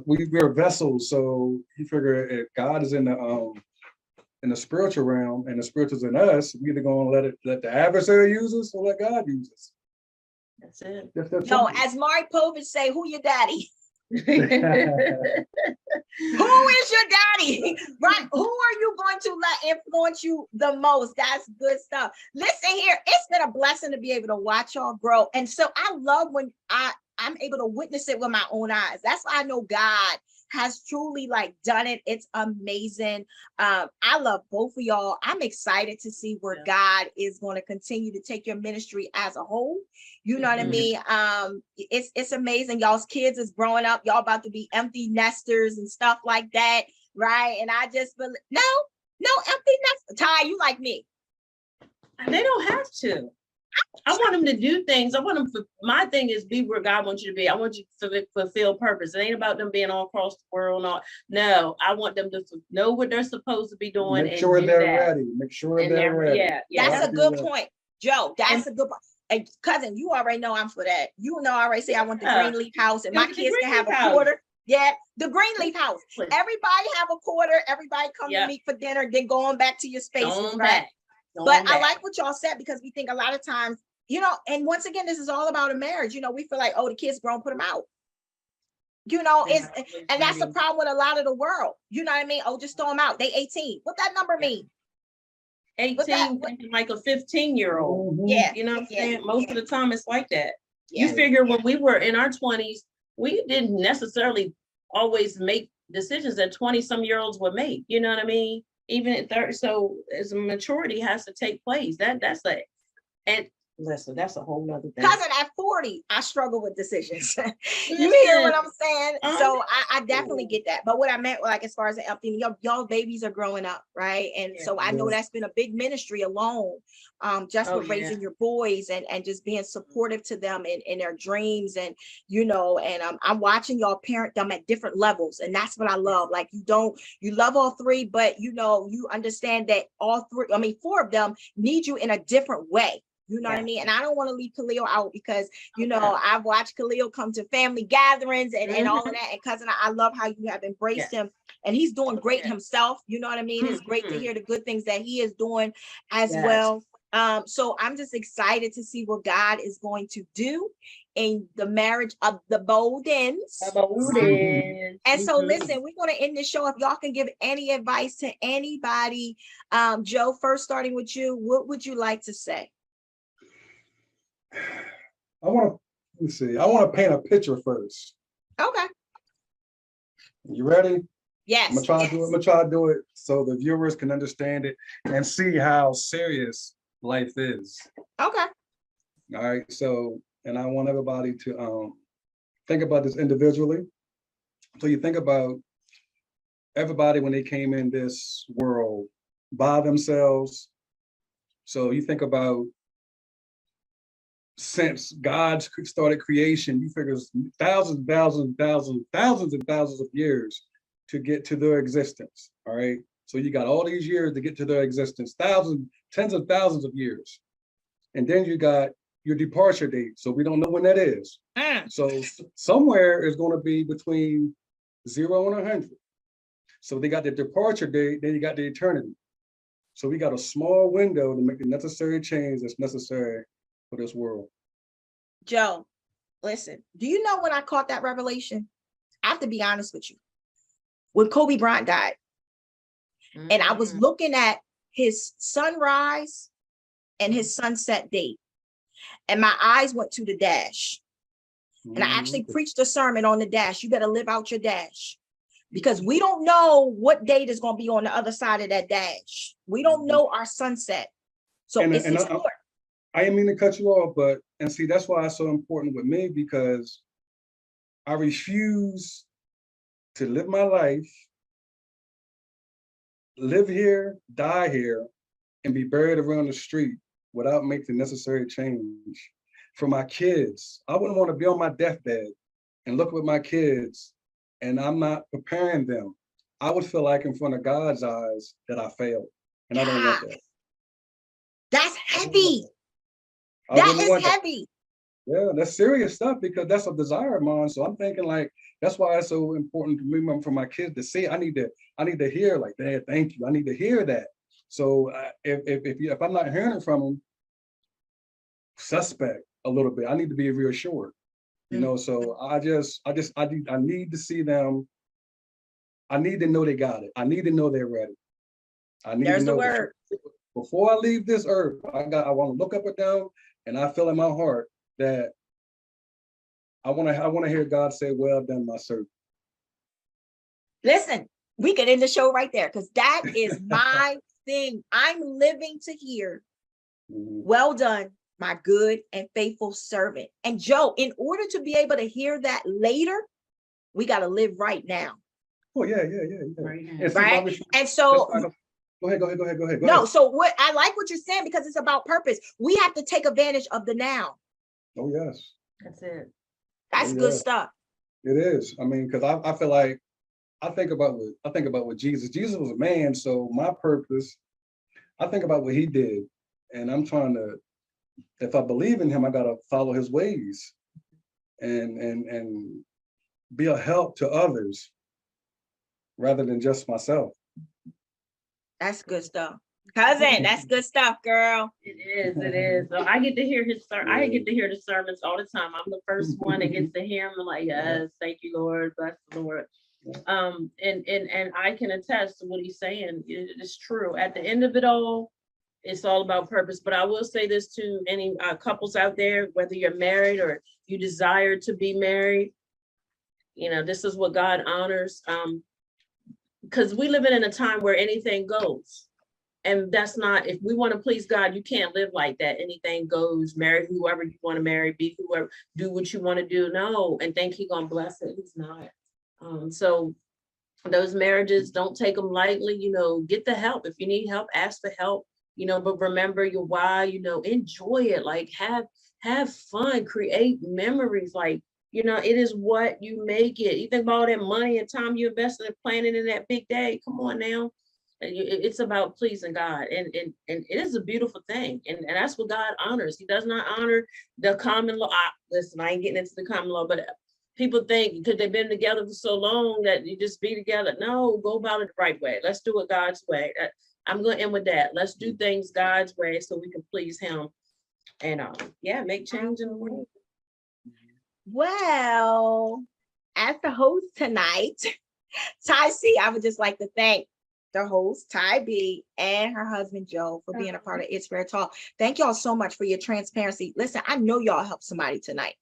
We're vessels, so you figure if God is in the spiritual realm and the spiritual's in us, we either gonna let the adversary use us or let God use us. That's it. No, as Maury Povich say, who your daddy? Who is your daddy? Right? Who are you going to let influence you the most? That's good stuff. Listen here, it's been a blessing to be able to watch y'all grow. And so I love when I'm able to witness it with my own eyes. That's why I know God has truly done it. It's amazing. I love both of y'all. I'm excited to see where God is going to continue to take your ministry as a whole. You know what I mean? It's amazing. Y'all's kids is growing up. Y'all about to be empty nesters and stuff like that. Right. And I just believe, no empty nesters. Ty, you like me. They don't have to. I want them to do things. I want them my thing is be where God wants you to be. I want you to fulfill purpose. It ain't about them being all across the world. No, I want them to know what they're supposed to be doing. Make sure they're ready. Make sure they're ready. That's a good point, Joe. That's a good point. And cousin, you already know I'm for that. You know, I already say I want the Greenleaf house and my kids can have a quarter. Yeah, the Greenleaf house. Everybody have a quarter. Everybody come to meet for dinner, then going back to your spaces, right? But I like what y'all said because we think a lot of times, and once again, this is all about a marriage. We feel like, oh, the kids grown, put them out. And that's the problem with a lot of the world. You know what I mean? Oh, just throw them out. They 18. What that number mean? 18, like a 15-year-old. Yeah. You know what I'm saying? Most of the time it's like that. You figure when we were in our 20s, we didn't necessarily always make decisions that 20-some-year-olds would make. You know what I mean? Even at 30, so as maturity has to take place. And listen, that's a whole nother thing. Cousin, at 40, I struggle with decisions. You hear what I'm saying? So I definitely get that. But what I meant, like, as far as the empty, y'all babies are growing up, right? And Yeah. so I know Yeah. that's been a big ministry alone, just Oh, with yeah. raising your boys and just being supportive to them in their dreams. And, you know, and I'm watching y'all parent them at different levels. And that's what I love. Like, you love all three, but, you know, you understand that all three, I mean, four of them need you in a different way. You know what I Yeah. mean? And I don't want to leave Khalil out because, you know, Okay. I've watched Khalil come to family gatherings and all of Mhm. that. And cousin, I love how you have embraced Yeah. him, and he's doing great Yeah. himself. You know what I mean? It's great to Mhm. hear the good things that he is doing as Yes. well. So I'm just excited to see what God is going to do in the marriage of the Boldens. And so listen, we're going to end the show. If y'all can give any advice to anybody, Joe, first starting with you, what would you like to say? I want to paint a picture first. Okay. You ready? Yes. I'm gonna try to do it so the viewers can understand it and see how serious life is. Okay. All right. So, and I want everybody to think about this individually. So you think about everybody when they came in this world by themselves. So you think about since God started creation, you figure thousands and thousands of years to get to their existence. All right. So you got all these years to get to their existence, tens of thousands of years. And then you got your departure date. So we don't know when that is. So somewhere is going to be between 0 and 100. So they got the departure date, then you got the eternity. So we got a small window to make the necessary change that's necessary for this world. Joe, listen, do you know when I caught that revelation? I have to be honest with you. When Kobe Bryant died, and I was looking at his sunrise and his sunset date, and my eyes went to the dash. And I actually preached a sermon on the dash. You better live out your dash, because we don't know what date is going to be on the other side of that dash. We don't know our sunset. So it's important. I didn't mean to cut you off, but, and see, that's why it's so important with me, because I refuse to live my life, live here, die here, and be buried around the street without making the necessary change for my kids. I wouldn't want to be on my deathbed and look with my kids and I'm not preparing them. I would feel like in front of God's eyes that I failed, and I don't want that. That's heavy. I That wouldn't is want that. heavy. Yeah, that's serious stuff, because that's a desire of mine. So I'm thinking, like, that's why it's so important to me for my kids to see. I need to hear, like, Dad, thank you. I need to hear that. So if I'm not hearing it from them, suspect a little bit. I need to be reassured, you know. So I need to see them. I need to know they got it. I need to know they're ready. I need There's to know the word. before I leave this earth. I want to look up and down, and I feel in my heart that I want to hear God say, "Well done, my servant." Listen, we could end the show right there, because that is my thing. I'm living to hear, well done, my good and faithful servant. And Joe, in order to be able to hear that later, we got to live right now. Oh yeah. Right. And so go ahead. No, so what I like what you're saying, because it's about purpose. We have to take advantage of the now. Oh yes. That's it. That's good stuff. It is. I mean, because I feel like I think about what Jesus. Jesus was a man, so my purpose, I think about what he did, and I'm trying to, if I believe in him, I gotta follow his ways and be a help to others rather than just myself. That's good stuff. Cousin, that's good stuff, girl. It is. So I get to hear his I get to hear the sermons all the time. I'm the first one that gets to hear him. I'm like, yes, thank you, Lord. Bless the Lord. And I can attest to what he's saying. It is true. At the end of it all, it's all about purpose. But I will say this to any couples out there, whether you're married or you desire to be married, you know, this is what God honors. Because we live in a time where anything goes. And that's not, if we want to please God, you can't live like that. Anything goes, marry whoever you want to marry, be whoever, do what you want to do. No, and think he's gonna bless it. He's not. So those marriages, don't take them lightly, get the help. If you need help, ask for help, but remember your why, enjoy it, like have fun, create memories, like, it is what you make it. You think about all that money and time you invested in planning in that big day. Come on now. It's about pleasing God, and it is a beautiful thing, and that's what God honors. He does not honor the common law. Listen, I ain't getting into the common law, but people think because they've been together for so long that you just be together. No, go about it the right way. Let's do it God's way. I'm going to end with that. Let's do things God's way so we can please Him, and make change in the world. Well, as the host tonight, Ty C, I would just like to thank the host, Ty B, and her husband, Joe, for being a part of It's Rare Talk. Thank y'all so much for your transparency. Listen, I know y'all helped somebody tonight.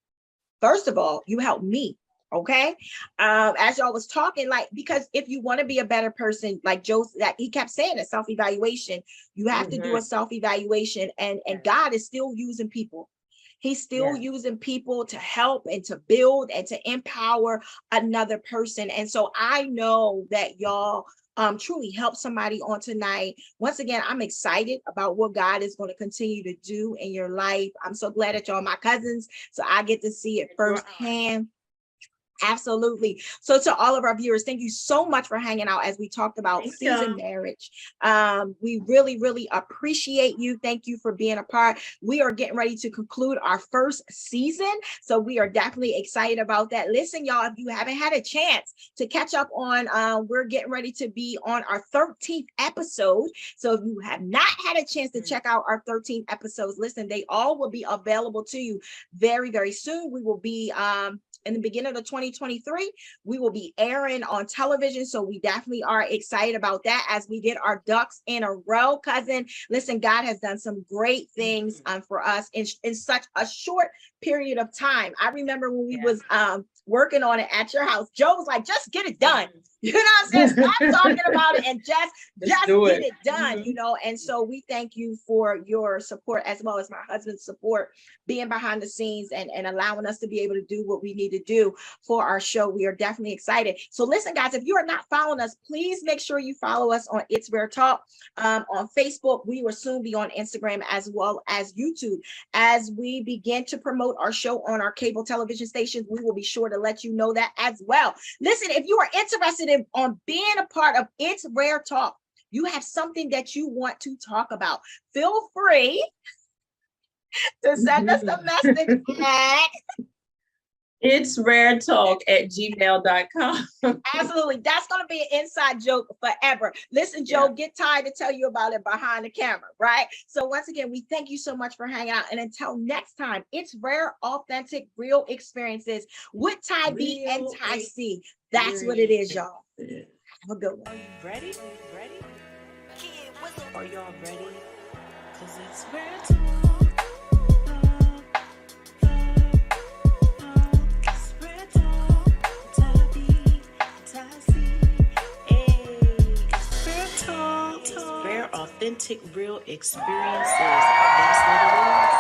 First of all, you helped me, okay? As y'all was talking, like, because if you want to be a better person, like Joe, that he kept saying, a self-evaluation, you have to do a self-evaluation, and God is still using people. He's still using people to help and to build and to empower another person. And so I know that y'all truly help somebody on tonight. Once again, I'm excited about what God is going to continue to do in your life. I'm so glad that y'all are my cousins, so I get to see it firsthand. Absolutely. So to all of our viewers, thank you so much for hanging out as we talked about seasoned marriage. We really, really appreciate you. Thank you for being a part. We are getting ready to conclude our first season, so we are definitely excited about that. Listen, y'all, if you haven't had a chance to catch up on, we're getting ready to be on our 13th episode. So if you have not had a chance to check out our 13 episodes, listen, they all will be available to you very, very soon. We will be in the beginning of 2023, we will be airing on television. So we definitely are excited about that as we get our ducks in a row, cousin. Listen, God has done some great things for us in such a short period of time. I remember when we was working on it at your house, Joe was like, just get it done. You know what I'm saying? Stop talking about it and just get it done, And so we thank you for your support, as well as my husband's support, being behind the scenes and allowing us to be able to do what we need to do for our show. We are definitely excited. So listen, guys, if you are not following us, please make sure you follow us on It's Rare Talk on Facebook. We will soon be on Instagram as well as YouTube. As we begin to promote our show on our cable television stations, we will be sure to let you know that as well. Listen, if you are interested on being a part of It's Rare Talk, you have something that you want to talk about, feel free to send us a message at itsraretalk@gmail.com. Absolutely. That's going to be an inside joke forever. Listen, Joe, get tired to tell you about it behind the camera, right? So once again, we thank you so much for hanging out. And until next time, it's rare, authentic, real experiences with Ty B and Ty C. That's what it is, y'all. Have a good one. Are you ready? Are y'all ready? Because it's rare talk. It's rare talk. Ty B, Ty C. Hey, it's rare talk. Rare, authentic, real experiences. That's what it is.